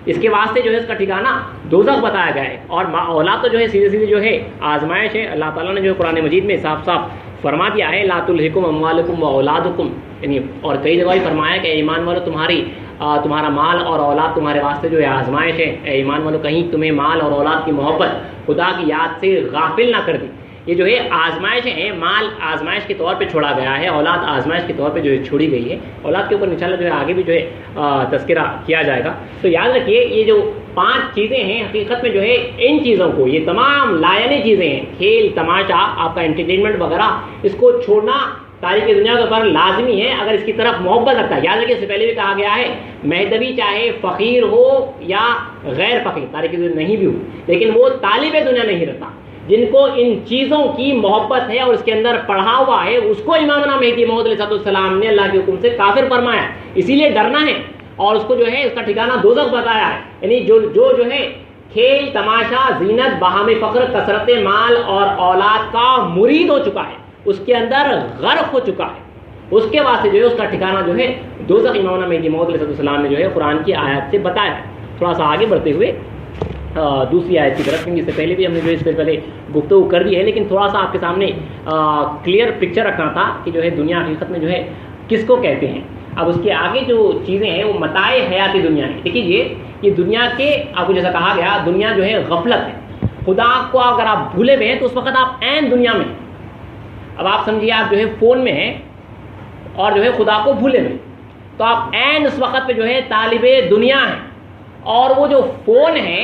اس کے واسطے جو ہے اس کا ٹھکانہ دوزخ بتایا گیا ہے۔ اور اولاد تو جو ہے سیدھے سیدھے جو ہے آزمائش ہے، اللہ تعالیٰ نے جو قرآن مجید میں صاف صاف فرما دیا ہے لا تلہکم اموالکم واولادکم، یعنی اور کئی جگہ بھی فرمایا کہ اے ایمان والو تمہارا مال اور اولاد تمہارے واسطے جو ہے آزمائش ہے، اے ایمان والو کہیں تمہیں مال اور اولاد کی محبت خدا کی یاد سے غافل نہ کر دی۔ یہ جو ہے آزمائش ہے، مال آزمائش کے طور پہ چھوڑا گیا ہے، اولاد آزمائش کے طور پہ جو ہے چھوڑی گئی ہے، اولاد کے اوپر انشاءاللہ جو ہے آگے بھی جو ہے تذکرہ کیا جائے گا۔ تو یاد رکھیے یہ جو 5 چیزیں ہیں، حقیقت میں جو ہے ان چیزوں کو، یہ تمام لائنیں چیزیں ہیں، کھیل تماشا، آپ کا انٹرٹینمنٹ وغیرہ، اس کو چھوڑنا تاریخ دنیا کے اوپر لازمی ہے اگر اس کی طرف محبت رکھتا ہے۔ یاد رکھیے اس سے پہلے بھی کہا گیا ہے مہدوی چاہے فقیر ہو یا غیر فقیر، تاریخ دنیا نہیں بھی ہو، لیکن وہ طالب دنیا نہیں رہتا، جن کو ان چیزوں کی محبت ہے اور اس کے اندر پڑھا ہوا ہے، اس کو امامنا مہدی موعود علیہ السلام نے اللہ کے حکم سے کافر فرمایا، اسی لیے ڈرنا ہے، اور اس کو جو ہے اس کا ٹھکانہ دوزخ بتایا ہے۔ یعنی جو ہے کھیل تماشا، زینت، بہام فخر، کثرت مال اور اولاد کا مرید ہو چکا ہے، اس کے اندر غرق ہو چکا ہے، اس کے واسطے جو ہے اس کا ٹھکانہ جو ہے دوزخ امامنا مہدی موعود علیہ السلام نے جو ہے قرآن کی آیات سے بتایا ہے۔ تھوڑا سا آگے بڑھتے ہوئے دوسری آیت کی طرف، کیونکہ اس سے پہلے بھی ہم نے جو اس سے پہلے گفتگو کر دی ہے، لیکن تھوڑا سا آپ کے سامنے کلیئر پکچر رکھنا تھا کہ جو ہے دنیا حقیقت میں جو ہے کس کو کہتے ہیں۔ اب اس کے آگے جو چیزیں ہیں وہ متاع حیات دنیا ہے۔ دیکھیے یہ دنیا کے، آپ کو جیسا کہا گیا دنیا جو ہے غفلت ہے، خدا کو اگر آپ بھولے ہوئے ہیں تو اس وقت آپ عین دنیا میں ہیں۔ اب آپ سمجھیے آپ جو ہے فون میں ہیں اور جو ہے خدا کو بھولے ہوئے، تو آپ عین اس وقت پہ جو ہے طالب دنیا ہیں، اور وہ جو فون ہے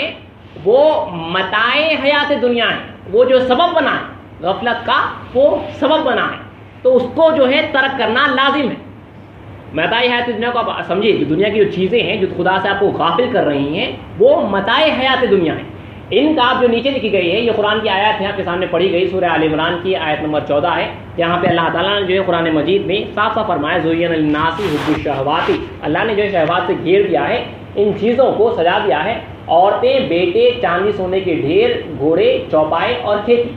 وہ متاع حیات دنیا ہے، وہ جو سبب بنا ہے غفلت کا، وہ سبب بنا ہے، تو اس کو جو ہے ترک کرنا لازم ہے۔ متاع حیات دنیا کو آپ سمجھیے، جو دنیا کی جو چیزیں ہیں جو خدا سے آپ کو غافل کر رہی ہیں وہ متاع حیات دنیا ہے، ان کا جو نیچے لکھی گئی ہے یہ قرآن کی آیات ہے آپ کے سامنے پڑھی گئی، سورہ آل عمران کی آیت نمبر 14 ہے، یہاں پہ اللہ تعالیٰ نے جو ہے قرآن مجید میں صاف صاف فرمایا زُیِّنَ لِلنَّاسِ حُبُّ الشَّهَوَاتِ، اللہ نے جو ہے شہوات سے گھیر دیا ہے، ان چیزوں کو سجا دیا ہے، عورتیں، بیٹے، چاندی سونے کے ڈھیر، گھوڑے، چوپائے اور کھیتی،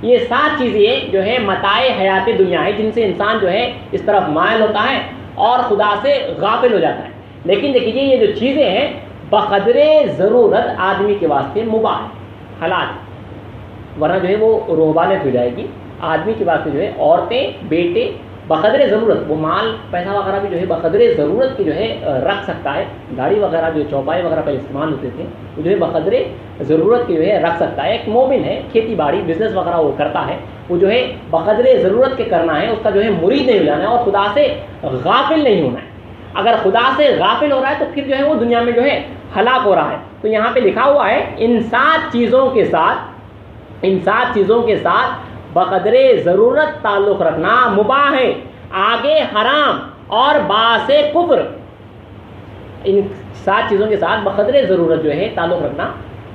یہ 7 چیزیں جو ہے متاع حیات دنیا ہے جن سے انسان جو ہے اس طرف مائل ہوتا ہے اور خدا سے غافل ہو جاتا ہے۔ لیکن دیکھیے یہ جو چیزیں ہیں بقدر ضرورت آدمی کے واسطے مباح ہے، حلال، ورنہ جو ہے وہ رہبانیت ہو جائے گی۔ آدمی کے واسطے جو ہے عورتیں، بیٹے بقدر ضرورت، وہ مال پیسہ وغیرہ بھی جو ہے بقدر ضرورت کی جو ہے رکھ سکتا ہے، گاڑی وغیرہ جو چوپائے وغیرہ پہ استعمال ہوتے تھے وہ جو ہے بقدر ضرورت کی جو ہے رکھ سکتا ہے۔ ایک مومن ہے، کھیتی باڑی بزنس وغیرہ وہ کرتا ہے، وہ جو ہے بقدر ضرورت کے کرنا ہے، اس کا جو ہے مرید نہیں ہو جانا ہے اور خدا سے غافل نہیں ہونا ہے۔ اگر خدا سے غافل ہو رہا ہے تو پھر جو ہے وہ دنیا میں جو ہے ہلاک ہو رہا ہے۔ تو یہاں پہ لکھا ہوا ہے ان 7 چیزوں کے ساتھ بقدر ضرورت تعلق رکھنا مباح ہے، آگے حرام اور باعث کفر، ان 7 چیزوں کے ساتھ بقدر ضرورت جو ہے تعلق رکھنا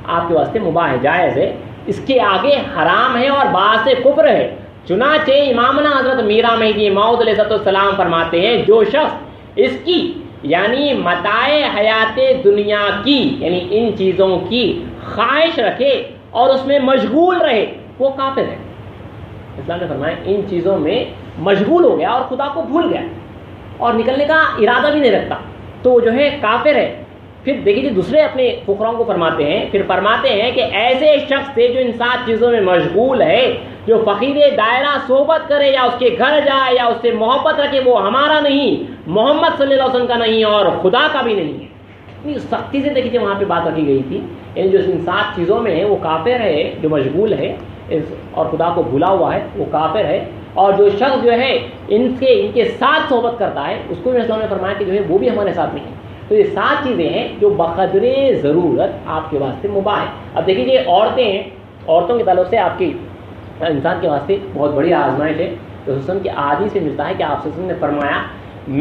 آپ کے واسطے مباح ہے، جائز ہے، اس کے آگے حرام ہے اور باعث کفر ہے۔ چنانچہ امامنا حضرت میرا مہدی موعود علیہ السلام فرماتے ہیں جو شخص اس کی یعنی متاع حیات دنیا کی یعنی ان چیزوں کی خواہش رکھے اور اس میں مشغول رہے وہ کافر ہے۔ اسلام نے فرمایا ان چیزوں میں مشغول ہو گیا اور خدا کو بھول گیا اور نکلنے کا ارادہ بھی نہیں رکھتا تو وہ جو ہے کافر ہے۔ پھر دیکھیے دوسرے اپنے فقراؤں کو فرماتے ہیں کہ ایسے شخص سے جو ان 7 چیزوں میں مشغول ہے، جو فقیر دائرہ صحبت کرے یا اس کے گھر جائے یا اس سے محبت رکھے، وہ ہمارا نہیں، محمد صلی اللہ علیہ وسلم کا نہیں اور خدا کا بھی نہیں ہے۔ اتنی سختی سے دیکھیے وہاں پہ بات رکھی گئی تھی، یعنی جو ان 7 چیزوں میں ہے وہ کافر ہے، جو مشغول ہے اور خدا کو بھولا ہوا ہے وہ کافر ہے، اور جو شخص جو ہے ان کے ساتھ صحبت کرتا ہے اس کو بھی اسلام نے فرمایا کہ جو ہے وہ بھی ہمارے ساتھ نہیں ہے۔ تو یہ 7 چیزیں ہیں جو بقدر ضرورت آپ کے واسطے مباح ہے۔ اب دیکھیے یہ عورتیں ہیں، عورتوں کے تعلق سے آپ کی انسان کے واسطے بہت بڑی آزمائش ہے۔ رسول کے عادی سے ملتا ہے کہ آپ نے فرمایا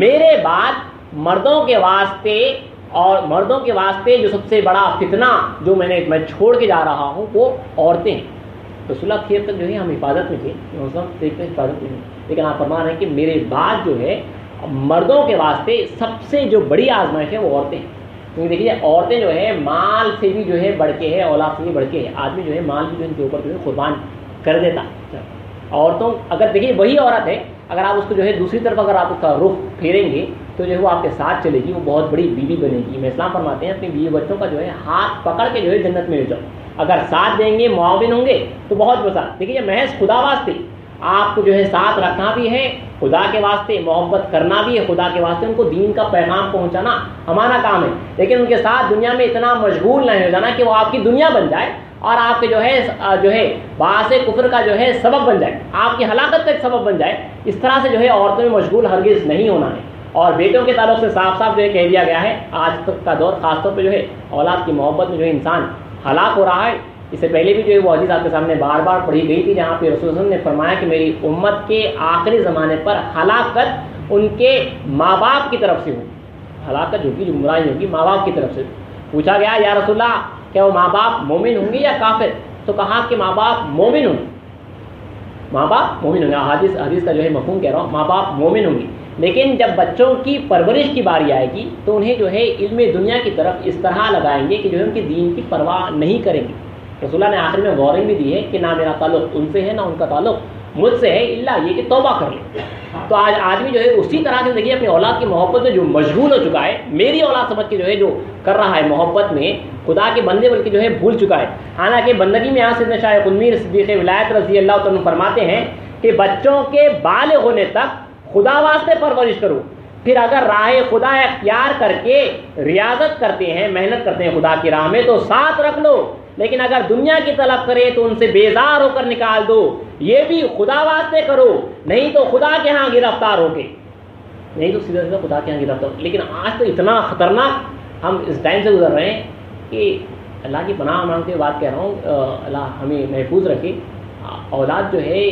میرے بعد مردوں کے واسطے جو سب سے بڑا فتنہ جو میں چھوڑ کے جا رہا ہوں وہ عورتیں ہیں۔ رسول اللہ کی تک جو ہے ہم حفاظت میں تھے، حفاظت میں، لیکن آپ فرما رہے ہیں کہ میرے بعد جو ہے مردوں کے واسطے سب سے جو بڑی آزمائش ہے وہ عورتیں ہیں۔ کیونکہ دیکھیے عورتیں جو ہے مال سے بھی جو ہے بڑھ کے ہے، اولاد سے بھی بڑھ کے ہے، آدمی جو ہے مال بھی جو ان کے اوپر جو ہے قربان کر دیتا۔ عورتوں اگر دیکھیے وہی عورت ہے، اگر آپ اس کو جو ہے دوسری طرف اگر آپ اس کا رخ پھیریں گے تو جو ہے وہ آپ کے ساتھ چلے گی، وہ بہت بڑی بیوی بنے گی۔ میں اسلام فرماتے ہیں اپنی بیوی بچوں کا جو ہے ہاتھ پکڑ کے جو ہے جنت میں لے جاؤ، اگر ساتھ دیں گے معاون ہوں گے تو بہت مزہ۔ دیکھیے محض خدا واسطے آپ کو جو ہے ساتھ رکھنا بھی ہے، خدا کے واسطے محبت کرنا بھی ہے، خدا کے واسطے ان کو دین کا پیغام پہنچانا ہمارا کام ہے، لیکن ان کے ساتھ دنیا میں اتنا مشغول نہیں ہو جانا کہ وہ آپ کی دنیا بن جائے اور آپ کے جو ہے باعث کفر کا جو ہے سبب بن جائے، آپ کی ہلاکت کا ایک سبب بن جائے۔ اس طرح سے جو ہے عورتوں میں مشغول ہرگز نہیں ہونا ہے۔ اور بیٹوں کے تعلق سے صاف صاف جو ہے کہہ دیا گیا ہے، آج تک کا دور خاص طور پہ جو ہے اولاد کی محبت میں جو ہے انسان ہلاک ہو رہا ہے۔ اس سے پہلے بھی جو ہے وہ حدیث آپ کے سامنے بار بار پڑھی گئی تھی جہاں پہ رسول اللہ نے فرمایا کہ میری امت کے آخری زمانے پر ہلاکت ان کے ماں باپ کی طرف سے ہو، ہلاکت ہوگی جو برائی ہوگی ماں باپ کی طرف سے۔ پوچھا گیا یا رسول اللہ کیا وہ ماں باپ مومن ہوں گے یا کافر؟ تو کہا کہ ماں باپ مومن ہوں گے، ماں باپ مومن ہوں گے۔ حدیث کا جو ہے مفہوم کہہ رہا ہوں، ماں باپ مومن ہوں گے، لیکن جب بچوں کی پرورش کی باری آئے گی تو انہیں جو ہے علم دنیا کی طرف اس طرح لگائیں گے کہ جو ہے ان کی دین کی پرواہ نہیں کریں گے۔ رسول اللہ نے آخر میں وارننگ بھی دی ہے کہ نہ میرا تعلق ان سے ہے نہ ان کا تعلق مجھ سے ہے، اللہ یہ کہ توبہ کر لے۔ تو آج آدمی جو ہے اسی طرح سے دیکھیے اپنی اولاد کی محبت میں جو مشغول ہو چکا ہے، میری اولاد سمجھ کے جو ہے جو کر رہا ہے محبت میں خدا کے بندے بلکہ جو ہے بھول چکا ہے۔ حالانکہ بندگی میں یہاں سے شاہ قلمیر صدیق ولایت رضی اللہ تعالیٰ فرماتے ہیں کہ بچوں کے بالغ ہونے تک خدا واسطے پرورش کرو، پھر اگر راہ خدا اختیار کر کے ریاضت کرتے ہیں، محنت کرتے ہیں خدا کی راہ میں تو ساتھ رکھ لو، لیکن اگر دنیا کی طلب کرے تو ان سے بیزار ہو کر نکال دو، یہ بھی خدا واسطے کرو، نہیں تو خدا کے ہاں گرفتار ہو کے، نہیں تو سیدھا سیدھا خدا کے ہاں گرفتار ہو۔ لیکن آج تو اتنا خطرناک ہم اس ٹائم سے گزر رہے ہیں کہ اللہ کی پناہ مانگتے ہوئے بات کہہ رہا ہوں، اللہ ہمیں محفوظ رکھے۔ اولاد جو ہے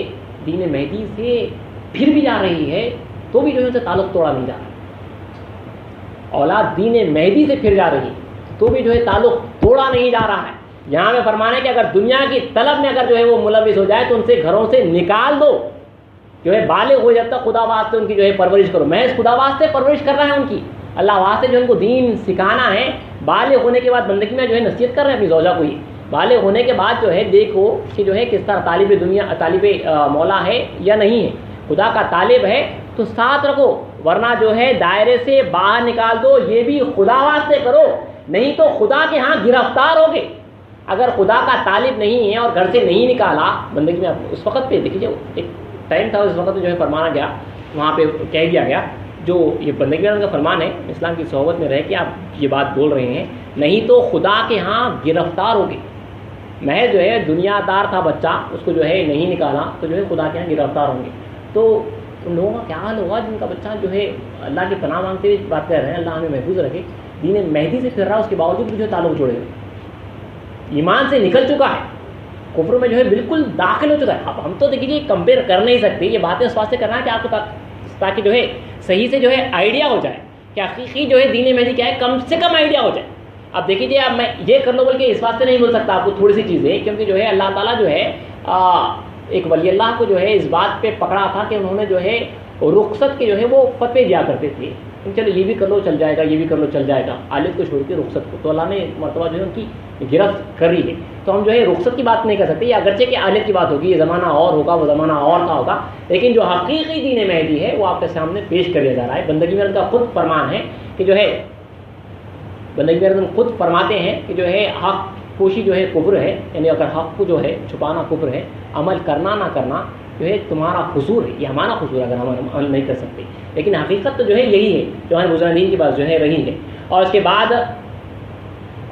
دین مہدی سے پھر بھی جا رہی ہے تو بھی جو ہے ان سے تعلق توڑا نہیں جا رہا، اولاد دین مہدی سے پھر جا رہی تو بھی جو ہے تعلق توڑا نہیں جا رہا ہے۔ یہاں پہ فرمانا ہے کہ اگر دنیا کی طلب میں اگر جو ہے وہ ملوث ہو جائے تو ان سے گھروں سے نکال دو، جو ہے بالغ ہو جب تک خدا واسطے ان کی جو ہے پرورش کرو، محض خدا واسطے پرورش کرنا ہے ان کی، اللہ واسطے جو ان کو دین سکھانا ہے، بالغ ہونے کے بعد بندگی میں جو ہے نصیحت کر رہے ہیں اپنی زوجہ کو ہی، بالغ ہونے کے بعد جو ہے دیکھو کہ جو ہے کس طرح طالب مولا ہے یا نہیں ہے، خدا کا طالب ہے تو ساتھ رکھو، ورنہ جو ہے دائرے سے باہر نکال دو، یہ بھی خدا واسطے کرو، نہیں تو خدا کے ہاں گرفتار ہوگے۔ اگر خدا کا طالب نہیں ہے اور گھر سے نہیں نکالا بندگی میں، اس وقت پہ دیکھیے ایک ٹائم تھا، اس وقت جو ہے فرمانا گیا، وہاں پہ کہہ دیا گیا جو یہ بندگی میں کا فرمان ہے، اسلام کی صحبت میں رہ کے آپ یہ بات بول رہے ہیں، نہیں تو خدا کے ہاں گرفتار ہوگے۔ محض جو ہے دنیا دار تھا بچہ، اس کو جو ہے نہیں نکالا تو جو ہے خدا کے یہاں گرفتار ہوں گے۔ تو ان لوگوں کا کیا حال ہوگا جن کا بچہ جو ہے اللہ کی پناہ مانگتے ہوئے بات کر رہے ہیں، اللہ ہمیں محفوظ رکھے، دین مہدی سے پھر رہا، اس کے باوجود بھی جو ہے تعلق جوڑے گا، ایمان سے نکل چکا ہے، کفر میں جو ہے بالکل داخل ہو چکا ہے۔ اب ہم تو دیکھیے کمپیئر کر نہیں سکتے، یہ باتیں اس واسطے کرنا ہے کہ آپ کو تاکہ جو ہے صحیح سے جو ہے آئیڈیا ہو جائے کہ حقیقی جو ہے دین مہدی کیا ہے، کم سے کم آئیڈیا ہو جائے۔ اب دیکھیے اب میں یہ کر لو بول کے اس واسطے نہیں بول سکتا آپ کو تھوڑی سی چیزیں، کیونکہ جو ہے اللہ تعالیٰ جو ہے ایک ولی اللہ کو جو ہے اس بات پہ پکڑا تھا کہ انہوں نے جو ہے رخصت کے جو ہے وہ فتوے دیا کرتے تھے، چلو یہ بھی کر لو چل جائے گا، یہ بھی کر لو چل جائے گا، آلت کو چھوڑ کے رخصت کو، تو اللہ نے مرتبہ جو ہے ان کی گرفت کر رہی ہے، تو ہم جو ہے رخصت کی بات نہیں کر سکتے، یہ اگرچہ کہ آلت کی بات ہوگی، یہ زمانہ اور ہوگا، وہ زمانہ اور کا ہوگا، لیکن جو حقیقی دین مہدی ہے وہ آپ کے سامنے پیش کر دیا جا رہا ہے۔ بندگی میں ان کا خود فرمان ہے کہ جو ہے بندگی میں خود فرماتے ہیں کہ جو ہے حق پوشی جو ہے کفر ہے، یعنی اگر حق کو جو ہے چھپانا کفر ہے، عمل کرنا نہ کرنا جو ہے تمہارا قصور ہے، یہ ہمارا قصور ہے اگر ہم عمل نہیں کر سکتے، لیکن حقیقت تو جو ہے یہی ہے جو ہمارے بزرگان کی بات جو ہے رہی ہے۔ اور اس کے بعد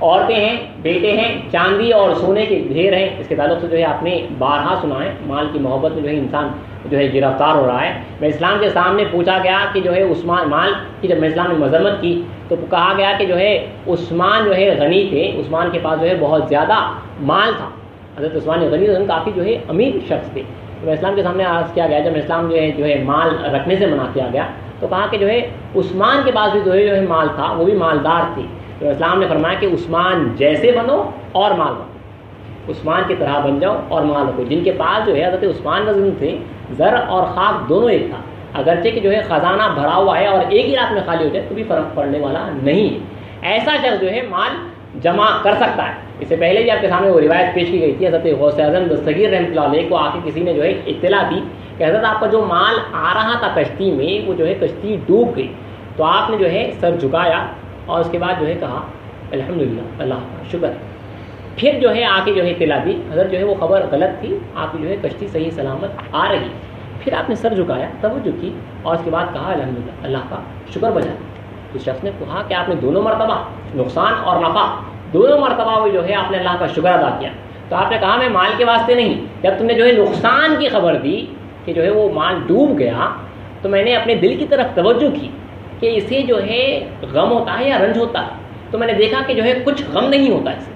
عورتیں ہیں، بیٹے ہیں، چاندی اور سونے کے ڈھیر ہیں، اس کے تعلق سے جو ہے آپ نے بارہا سنا ہے، مال کی محبت میں جو ہے انسان جو ہے گرفتار ہو رہا ہے۔ میں اسلام کے سامنے پوچھا گیا کہ جو ہے عثمان مال کی، جب میں اسلام نے مذمت کی تو کہا گیا کہ جو ہے عثمان جو ہے غنی تھے، عثمان کے پاس جو ہے بہت زیادہ مال تھا، حضرت عثمان غنی تھے، کافی جو ہے امیر شخص تھے۔ تو میں اسلام کے سامنے عرض کیا گیا، جب اسلام جو ہے مال رکھنے سے منع کیا گیا تو کہا کہ جو ہے عثمان کے پاس بھی جو ہے مال تھا، وہ بھی مالدار تھے، تو اسلام نے فرمایا کہ عثمان جیسے بنو اور مال بنو، عثمان کی طرح بن جاؤ اور مال رکھو۔ جن کے پاس جو ہے حضرت عثمان وزن تھے، زر اور خاک دونوں ایک تھا، اگرچہ کہ جو ہے خزانہ بھرا ہوا ہے اور ایک ہی رات میں خالی ہو جائے تو بھی فرق پڑنے والا نہیں ہے۔ ایسا شخص جو ہے مال جمع کر سکتا ہے۔ اس سے پہلے بھی آپ کے سامنے وہ روایت پیش کی گئی تھی، حضرت غوث اعظم دستگیر رحمۃ اللہ علیہ کو آ کے کسی نے جو ہے اطلاع دی کہ حضرت آپ کا جو مال آ رہا تھا کشتی میں، وہ جو ہے کشتی ڈوب گئی، تو آپ نے جو ہے سر جھکایا اور اس کے بعد جو ہے کہا الحمدللہ، اللہ کا شکر ہے۔ پھر جو ہے آ کے جو ہے اطلاع دی، حضرت جو ہے وہ خبر غلط تھی، آپ کی جو ہے کشتی صحیح سلامت آ رہی۔ پھر آپ نے سر جھکایا، توجہ کی اور اس کے بعد کہا الحمدللہ، اللہ کا شکر بجا۔ اس شخص نے کہا کہ آپ نے دونوں مرتبہ نقصان اور نفع دونوں مرتبہ وہ جو ہے آپ نے اللہ کا شکر ادا کیا۔ تو آپ نے کہا میں مال کے واسطے نہیں، جب تم نے جو ہے نقصان کی خبر دی کہ جو ہے وہ مال ڈوب گیا تو میں نے اپنے دل کی طرف توجہ کی کہ اسے جو ہے غم ہوتا ہے یا رنج ہوتا ہے، تو میں نے دیکھا کہ جو ہے کچھ غم نہیں ہوتا اسے،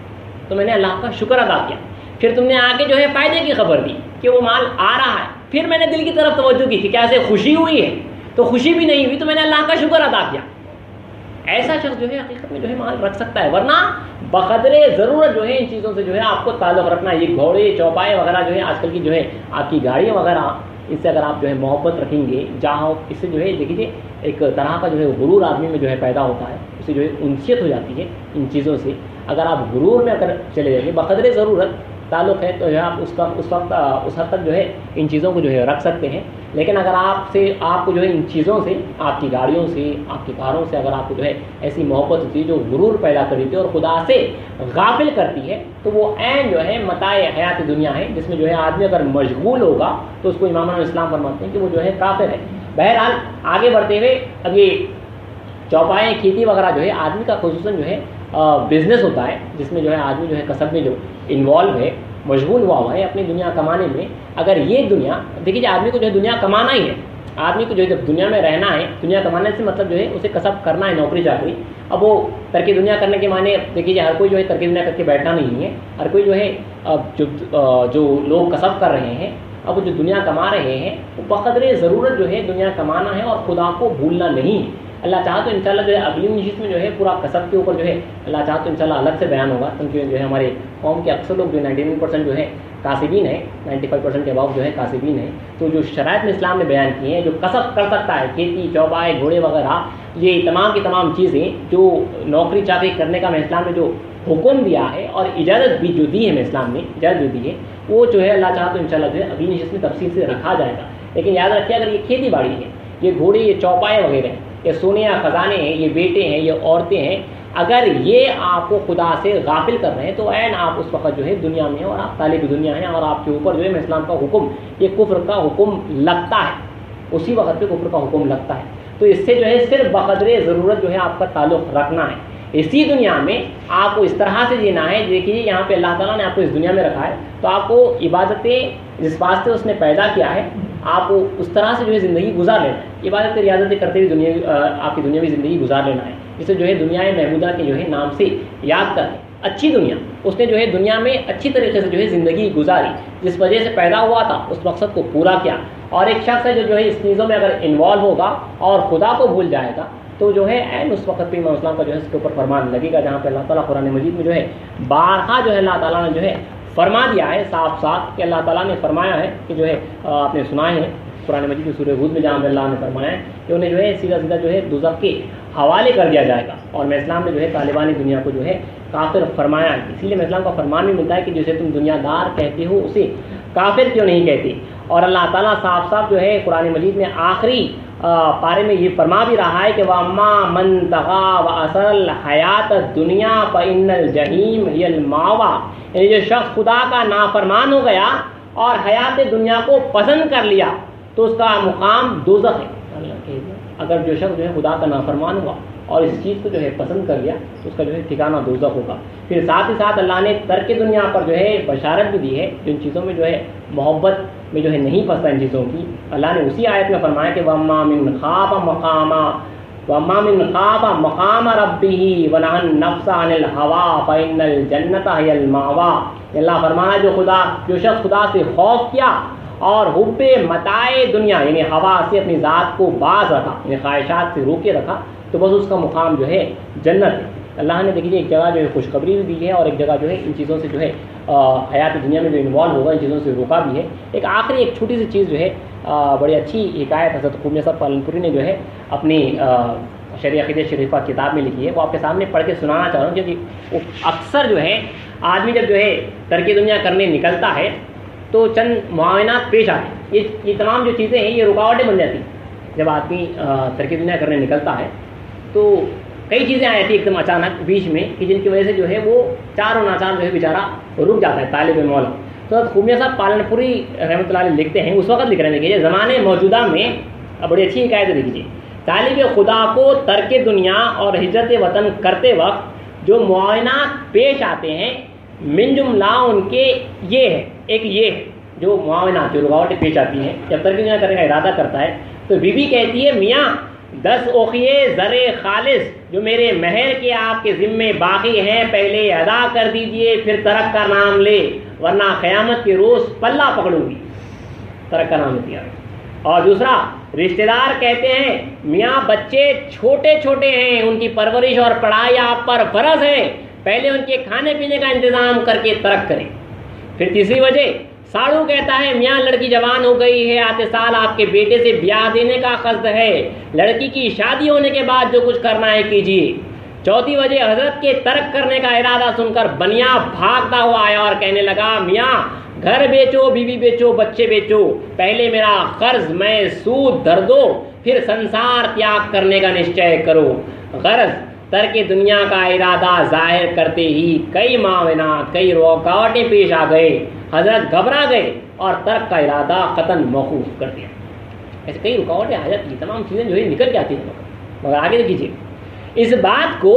تو میں نے اللہ کا شکر ادا کیا۔ پھر تم نے آگے جو ہے فائدے کی خبر دی کہ وہ مال آ رہا ہے، پھر میں نے دل کی طرف توجہ کی کہ کیا اسے خوشی ہوئی ہے، تو خوشی بھی نہیں ہوئی، تو میں نے اللہ کا شکر ادا کیا۔ ایسا شخص جو ہے حقیقت میں جو ہے مال رکھ سکتا ہے، ورنہ بقدر ضرورت جو ہے ان چیزوں سے جو ہے آپ کو تعلق رکھنا، یہ گھوڑے چوپائے وغیرہ جو ہے آج کل کی جو ہے آپ کی گاڑیاں وغیرہ، اس سے اگر آپ جو ہے محبت رکھیں گے جہاں، اس سے جو ہے دیکھیے ایک طرح کا جو ہے غرور آدمی میں جو ہے پیدا ہوتا ہے، اس سے جو ہے انسیت ہو جاتی ہے ان چیزوں سے۔ اگر آپ غرور میں اگر چلے جائیں گے، بقدر ضرورت تعلق ہے تو جو ہے آپ اس وقت اس حد تک جو ہے ان چیزوں کو جو ہے رکھ سکتے ہیں، لیکن اگر آپ کو جو ہے ان چیزوں سے، آپ کی گاڑیوں سے، آپ کی کاروں سے اگر آپ کو جو ہے ایسی محبت ہوتی ہے جو غرور پیدا کرتی ہے اور خدا سے غافل کرتی ہے، تو وہ عین جو ہے متاع حیات دنیا ہے، جس میں جو ہے آدمی اگر مشغول ہوگا تو اس کو امام اسلام فرماتے ہیں کہ وہ جو ہے کافر ہے۔ بہرحال آگے بڑھتے ہوئے، اب یہ چوپائیں، کھیتی وغیرہ جو ہے آدمی کا خصوصاً جو ہے بزنس ہوتا ہے، جس میں جو ہے آدمی جو ہے کسب میں جو انوالو ہے، مشغول ہوا ہے اپنی دنیا کمانے میں۔ اگر یہ دنیا دیکھیے آدمی کو جو ہے دنیا کمانا ہی ہے، آدمی کو جو ہے جب دنیا میں رہنا ہے، دنیا کمانے سے مطلب جو ہے اسے کسب کرنا ہے، نوکری چاکری۔ اب وہ ترک دنیا کرنے کے معنی دیکھیے ہر کوئی جو ہے ترک دنیا کر کے بیٹھنا نہیں ہے، ہر کوئی جو ہے جو لوگ کسب کر رہے ہیں، اب وہ جو دنیا کما رہے ہیں وہ بقدر ضرورت جو ہے دنیا کمانا ہے اور خدا کو بھولنا نہیں ہے۔ اللہ چاہا تو انشاءاللہ جو ہے اگلی نشست میں جو ہے پورا کسب کے اوپر جو ہے اللہ چاہا تو انشاءاللہ الگ سے بیان ہوگا، کیونکہ جو ہے ہمارے قوم کے اکثر لوگ جو 99% جو ہے کاسبین ہیں، 95% کے اباؤ جو ہے کاسبین ہیں، تو جو شرائط میں اسلام نے بیان کی ہیں، جو کسب کر سکتا ہے، کھیتی چوپائے گھوڑے وغیرہ، یہ تمام کی تمام چیزیں جو نوکری چاکری کرنے کا میں اسلام نے جو حکم دیا ہے اور اجازت بھی جو دی ہے میں اسلام نے اجازت جو دی ہے، وہ جو ہے اللہ چاہا تو انشاءاللہ جو ہے اگلی نشست میں تفصیل سے رکھا جائے گا۔ لیکن یاد رکھیے اگر یہ کھیتی باڑی ہے، یہ گھوڑے، یہ چوپائے وغیرہ ہیں، یہ سونے یا خزانے ہیں، یہ بیٹے ہیں، یہ عورتیں ہیں، اگر یہ آپ کو خدا سے غافل کر رہے ہیں تو عین آپ اس وقت جو ہے دنیا میں اور آپ طالب دنیا ہیں اور آپ کے اوپر جو ہے میں اسلام کا حکم، یہ کفر کا حکم لگتا ہے، اسی وقت پہ کفر کا حکم لگتا ہے۔ تو اس سے جو ہے صرف بقدر ضرورت جو ہے آپ کا تعلق رکھنا ہے۔ اسی دنیا میں آپ کو اس طرح سے جینا ہے، دیکھیے یہاں پہ اللہ تعالیٰ نے آپ کو اس دنیا میں رکھا ہے تو آپ کو عبادتیں جس واسطے اس نے پیدا کیا ہے آپ کو اس طرح سے جو ہے زندگی گزار لینا ہے، عبادتیں ریاضتیں کرتے ہوئے دنیا آپ کی دنیاوی زندگی گزار لینا ہے، جسے جو ہے دنیا محمودہ کے جو ہے نام سے یاد کریں۔ اچھی دنیا، اس نے جو ہے دنیا میں اچھی طریقے سے جو ہے زندگی گزاری، جس وجہ سے پیدا ہوا تھا اس مقصد کو پورا کیا۔ اور ایک شخص ہے جو ہے اس چیزوں میں اگر انوالو ہوگا اور خدا کو بھول جائے گا تو جو ہے عین اس وقت پہ امام اسلام کا جو ہے اس کے اوپر فرمان لگے گا، جہاں پہ اللہ تعالیٰ قرآن مجید میں جو ہے بارہا جو ہے اللہ تعالیٰ نے جو ہے فرما دیا ہے صاف صاف کہ اللہ تعالیٰ نے فرمایا ہے کہ جو ہے آپ نے سنا ہے قرآن مجید کی سورہ ہود میں جہاں پہ اللہ نے فرمایا ہے کہ انہیں جو ہے سیدھا سیدھا جو ہے دوزخ کے حوالے کر دیا جائے گا، اور میں اسلام نے جو ہے طالبانی دنیا کو جو ہے کافر فرمایا ہے۔ اسی لیے میں اسلام کا فرمان بھی ملتا ہے کہ جسے تم دنیا دار کہتے ہو اسے کافر کیوں نہیں کہتے۔ اور اللہ تعالیٰ صاف صاف جو ہے قرآن مجید میں آخری پارے میں یہ فرما بھی رہا ہے کہ وَأَمَّا مَن طَغَىٰ وَأَثَرَ الْحَيَاةَ الدُّنْيَا فَإِنَّ الْجَحِيمَ هِيَ الْمَأْوَىٰ، یعنی جو شخص خدا کا نافرمان ہو گیا اور حیات دنیا کو پسند کر لیا تو اس کا مقام دوزخ ہے۔ اگر جو شخص جو ہے خدا کا نافرمان ہوا اور اس چیز کو جو ہے پسند کر لیا تو اس کا جو ہے ٹھکانہ دوزخ ہوگا۔ پھر ساتھ ہی ساتھ اللہ نے ترک دنیا پر جو ہے بشارت بھی دی ہے، جو ان چیزوں میں جو ہے محبت میں جو ہے نہیں پھنستا ان چیزوں کی۔ اللہ نے اسی آیت میں فرمایا کہ وَأَمَّا مِنْ خَافَ مَقَامَ رَبِّهِ وَنَهَى النَّفْسَ عَنِ الْهَوَىٰ فَإِنَّ الْجَنَّةَ هِيَ الْمَأْوَىٰ، اللہ فرمایا جو شخص خدا سے خوف کیا اور حب متاع دنیا یعنی ہوا سے اپنی ذات کو باز رکھا، یعنی خواہشات سے روکے رکھا، تو بس اس کا مقام جو ہے جنت ہے۔ اللہ نے دیکھیے ایک جگہ جو ہے خوشخبری بھی دی ہے اور ایک جگہ جو ہے ان چیزوں سے جو ہے حیات دنیا میں جو انوالو ہوگا ان چیزوں سے روکا بھی ہے۔ ایک آخری ایک چھوٹی سی چیز جو ہے بڑی اچھی حکایت حضرت خومیہ صاحب پالنپوری نے جو ہے اپنی شرح عقیدہ شریفہ کتاب میں لکھی ہے، وہ آپ کے سامنے پڑھ کے سنانا چاہ رہا ہوں، کیونکہ وہ اکثر جو ہے آدمی جب جو ہے ترک دنیا کرنے نکلتا ہے تو چند معاونات پیش آتے ہیں، یہ تمام جو چیزیں ہیں یہ رکاوٹیں بن جاتی ہیں۔ جب آدمی ترک دنیا کرنے نکلتا ہے تو کئی چیزیں آئی تھی ایک دم اچانک بیچ میں کہ جن کی وجہ سے جو ہے وہ چار و ناچار جو ہے بیچارہ رک جاتا ہے طالب مولا۔ تو خومیہ صاحب پالنپوری رحمۃ اللہ علیہ لکھتے ہیں، اس وقت لکھ رہے ہیں، دیکھیے زمانے موجودہ میں بڑی اچھی حکایت دیکھیے، طالب خدا کو ترک دنیا اور ہجرت وطن کرتے وقت جو معاونات پیش آتے ہیں من جملہ ان کے یہ ہے، ایک یہ ہے جو معاونات جو رکاوٹیں پیش آتی ہیں جب ترک دنیا کرنے کا ارادہ کرتا ہے تو بی بی کہتی ہے میاں 10 اوقیے زر خالص جو میرے مہر کے آپ کے ذمے باقی ہیں پہلے ادا کر دیجئے، پھر ترک کا نام لے ورنہ قیامت کے روز پلہ پکڑوں گی، ترک کا نام دیا۔ اور دوسرا رشتہ دار کہتے ہیں میاں بچے چھوٹے چھوٹے ہیں، ان کی پرورش اور پڑھائی آپ پر فرض ہے، پہلے ان کے کھانے پینے کا انتظام کر کے ترک کریں۔ پھر تیسری وجہ ساڑو کہتا ہے میاں لڑکی جوان ہو گئی ہے، آتے سال آپ کے بیٹے سے بیاہ دینے کا قصد ہے، لڑکی کی شادی ہونے کے بعد جو کچھ کرنا ہے کیجیے۔ چوتھی وجہ حضرت کے ترک کرنے کا ارادہ سن کر بنیا بھاگتا ہوا آیا اور کہنے لگا میاں گھر بیچو، بیوی بیچو، بچے بیچو، پہلے میرا قرض میں سود دھر دو، پھر سنسار تیاگ کرنے کا نشچے کرو۔ غرض ترک دنیا کا ارادہ ظاہر کرتے ہی کئی معاونات کئی رکاوٹیں پیش آ گئے، حضرت گھبرا گئے اور ترک کا ارادہ قطعاً موقوف کر دیا۔ ایسے کئی رکاوٹیں آ جاتی ہیں، تمام چیزیں جو ہے نکل جاتی ہیں، مگر آگے دیکھیے اس بات کو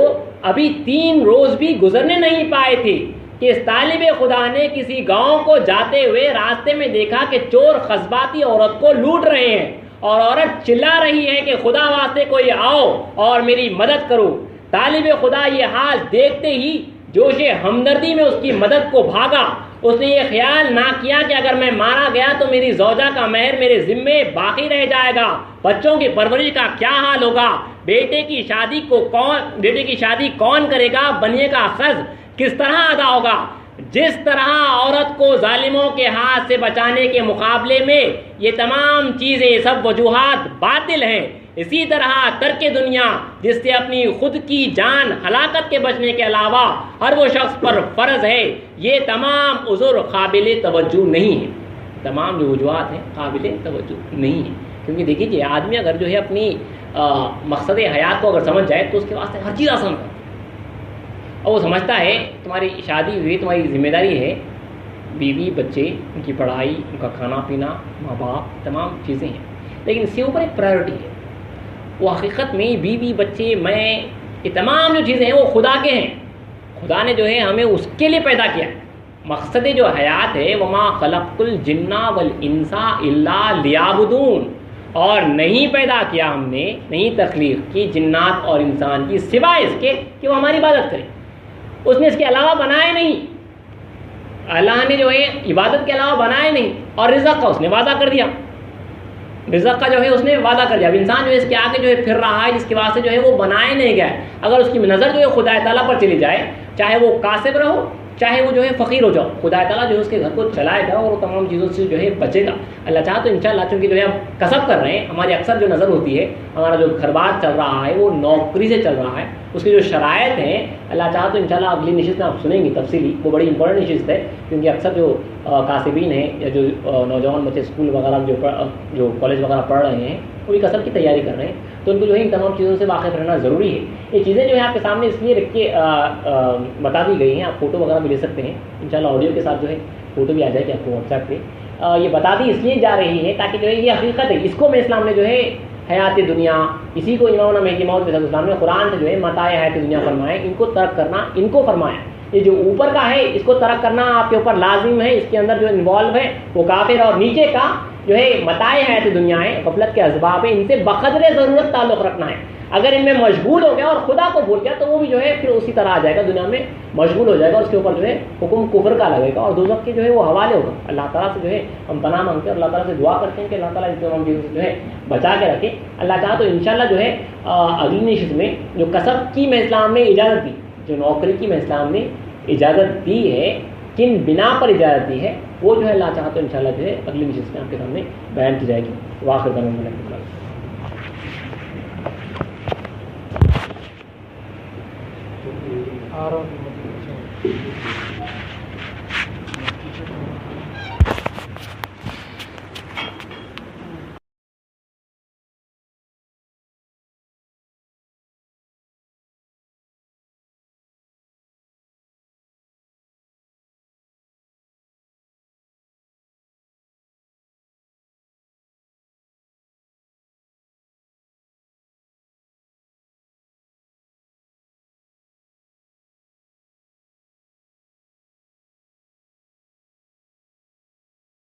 ابھی 3 روز بھی گزرنے نہیں پائے تھے کہ اس طالب خدا نے کسی گاؤں کو جاتے ہوئے راستے میں دیکھا کہ چور قصباتی عورت کو لوٹ رہے ہیں اور عورت چلا رہی ہے کہ خدا واسطے کوئی آؤ اور میری مدد کرو۔ طالب خدا یہ حال دیکھتے ہی جوش ہمدردی میں اس کی مدد کو بھاگا۔ اس نے یہ خیال نہ کیا کہ اگر میں مارا گیا تو میری زوجہ کا مہر میرے ذمے باقی رہ جائے گا، بچوں کی پرورش کا کیا حال ہوگا، بیٹے کی شادی کون کرے گا، بنیے کا اخذ کس طرح ادا ہوگا؟ جس طرح عورت کو ظالموں کے ہاتھ سے بچانے کے مقابلے میں یہ تمام چیزیں، سب وجوہات باطل ہیں، اسی طرح ترک دنیا جس سے اپنی خود کی جان ہلاکت کے بچنے کے علاوہ ہر وہ شخص پر فرض ہے، یہ تمام عذر قابل توجہ نہیں ہے، تمام جو وجوہات ہیں قابل توجہ نہیں ہے۔ کیونکہ دیکھیے آدمی اگر جو ہے اپنی مقصد حیات کو اگر سمجھ جائے تو اس کے واسطے ہر چیز آسان ہے، اور وہ سمجھتا ہے تمہاری شادی ہوئی، تمہاری ذمہ داری ہے، بیوی بچے، ان کی پڑھائی، ان کا کھانا پینا، ماں باپ، تمام چیزیں ہیں، لیکن اس کے اوپر ایک پرائیورٹی ہے۔ وہ حقیقت میں بیوی بچے، میں، یہ تمام جو چیزیں ہیں وہ خدا کے ہیں، خدا نے جو ہے ہمیں اس کے لیے پیدا کیا۔ مقصد جو حیات ہے وما خلقت الجن والانس الا لیعبدون، اور نہیں پیدا کیا ہم نے، نہیں تخلیق کی جنات اور انسان کی سوائے اس کے کہ وہ ہماری عبادت کریں۔ اس نے اس کے علاوہ بنائے نہیں، اللہ نے جو ہے عبادت کے علاوہ بنائے نہیں، اور رزق کا اس نے وعدہ کر دیا، رزق کا جو ہے اس نے وعدہ کر دیا۔ اب انسان جو ہے اس کے آگے جو ہے پھر رہا ہے، جس کے واسطے جو ہے وہ بنائے نہیں گئے۔ اگر اس کی نظر جو ہے خدا تعالیٰ پر چلی جائے، چاہے وہ کاسب رہو، چاہے وہ جو ہے فقیر ہو جاؤ، خدا تعالیٰ جو ہے اس کے گھر کو چلائے گا اور وہ تمام چیزوں سے جو ہے بچے گا۔ اللہ چاہا تو انشاءاللہ، چونکہ جو ہے ہم کسب کر رہے ہیں، ہماری اکثر جو نظر ہوتی ہے، ہمارا جو گھر بار چل رہا ہے وہ نوکری سے چل رہا ہے، اس کی جو شرائط ہیں اللہ چاہا تو انشاءاللہ اگلی نشست میں آپ سنیں گی تفصیلی، وہ بڑی امپورٹنٹ نشست ہے، کیونکہ اکثر جو کاسبین ہیں یا جو نوجوان بچے اسکول وغیرہ جو کالج وغیرہ پڑھ رہے ہیں، وہ بھی کسب کی تیاری کر رہے ہیں، تو ان کو جو ہے ان تمام چیزوں سے واقف رہنا ضروری ہے۔ یہ چیزیں جو ہے آپ کے سامنے اس لیے رکھ کے بتا دی گئی ہیں، آپ فوٹو وغیرہ بھی لے سکتے ہیں، انشاءاللہ آڈیو کے ساتھ جو ہے فوٹو بھی آ جائے گی آپ کو واٹس ایپ پہ۔ یہ بتا دی اس لیے جا رہی ہے تاکہ جو ہے یہ حقیقت ہے، اس کو میں اسلام نے جو ہے حیات دنیا، اسی کو امام مہدی موعود علیہ السلام نے قرآن سے جو ہے متاع حیات دنیا فرمائے، ان کو ترک کرنا، ان کو فرمایا۔ یہ جو اوپر کا ہے اس کو ترک کرنا آپ کے اوپر لازم ہے، اس کے اندر جو انوالو ہے وہ کافر، اور نیچے کا جو ہے متاع حیات دنیا ہے، غفلت کے اسباب ہے، ان سے بقدر ضرورت تعلق رکھنا ہے۔ اگر ان میں مشغول ہو گیا اور خدا کو بھول گیا تو وہ بھی جو ہے پھر اسی طرح آ جائے گا، دنیا میں مشغول ہو جائے گا، اس کے اوپر جو ہے حکم کفر کا لگے گا اور دوزخ کے جو ہے وہ حوالے ہوگا۔ اللہ تعالیٰ سے جو ہے ہم پناہ مانگتے ہیں، اللہ تعالیٰ سے دعا کرتے ہیں کہ اللہ تعالیٰ اس تمام چیزوں سے جو ہے بچا کے رکھے۔ اللہ چاہا تو انشاءاللہ جو ہے اگلی نشست میں جو کسب کی میں اسلام نے اجازت دی، جو نوکری کی میں اسلام نے اجازت دی ہے، کن بنا پر اجازت دی ہے، وہ جو ہے اللہ چاہا تو انشاءاللہ جو ہے اگلی نشست میں آپ کے سامنے بیان کی جائے گی۔ واخر دعوانا آ رہا ہوں۔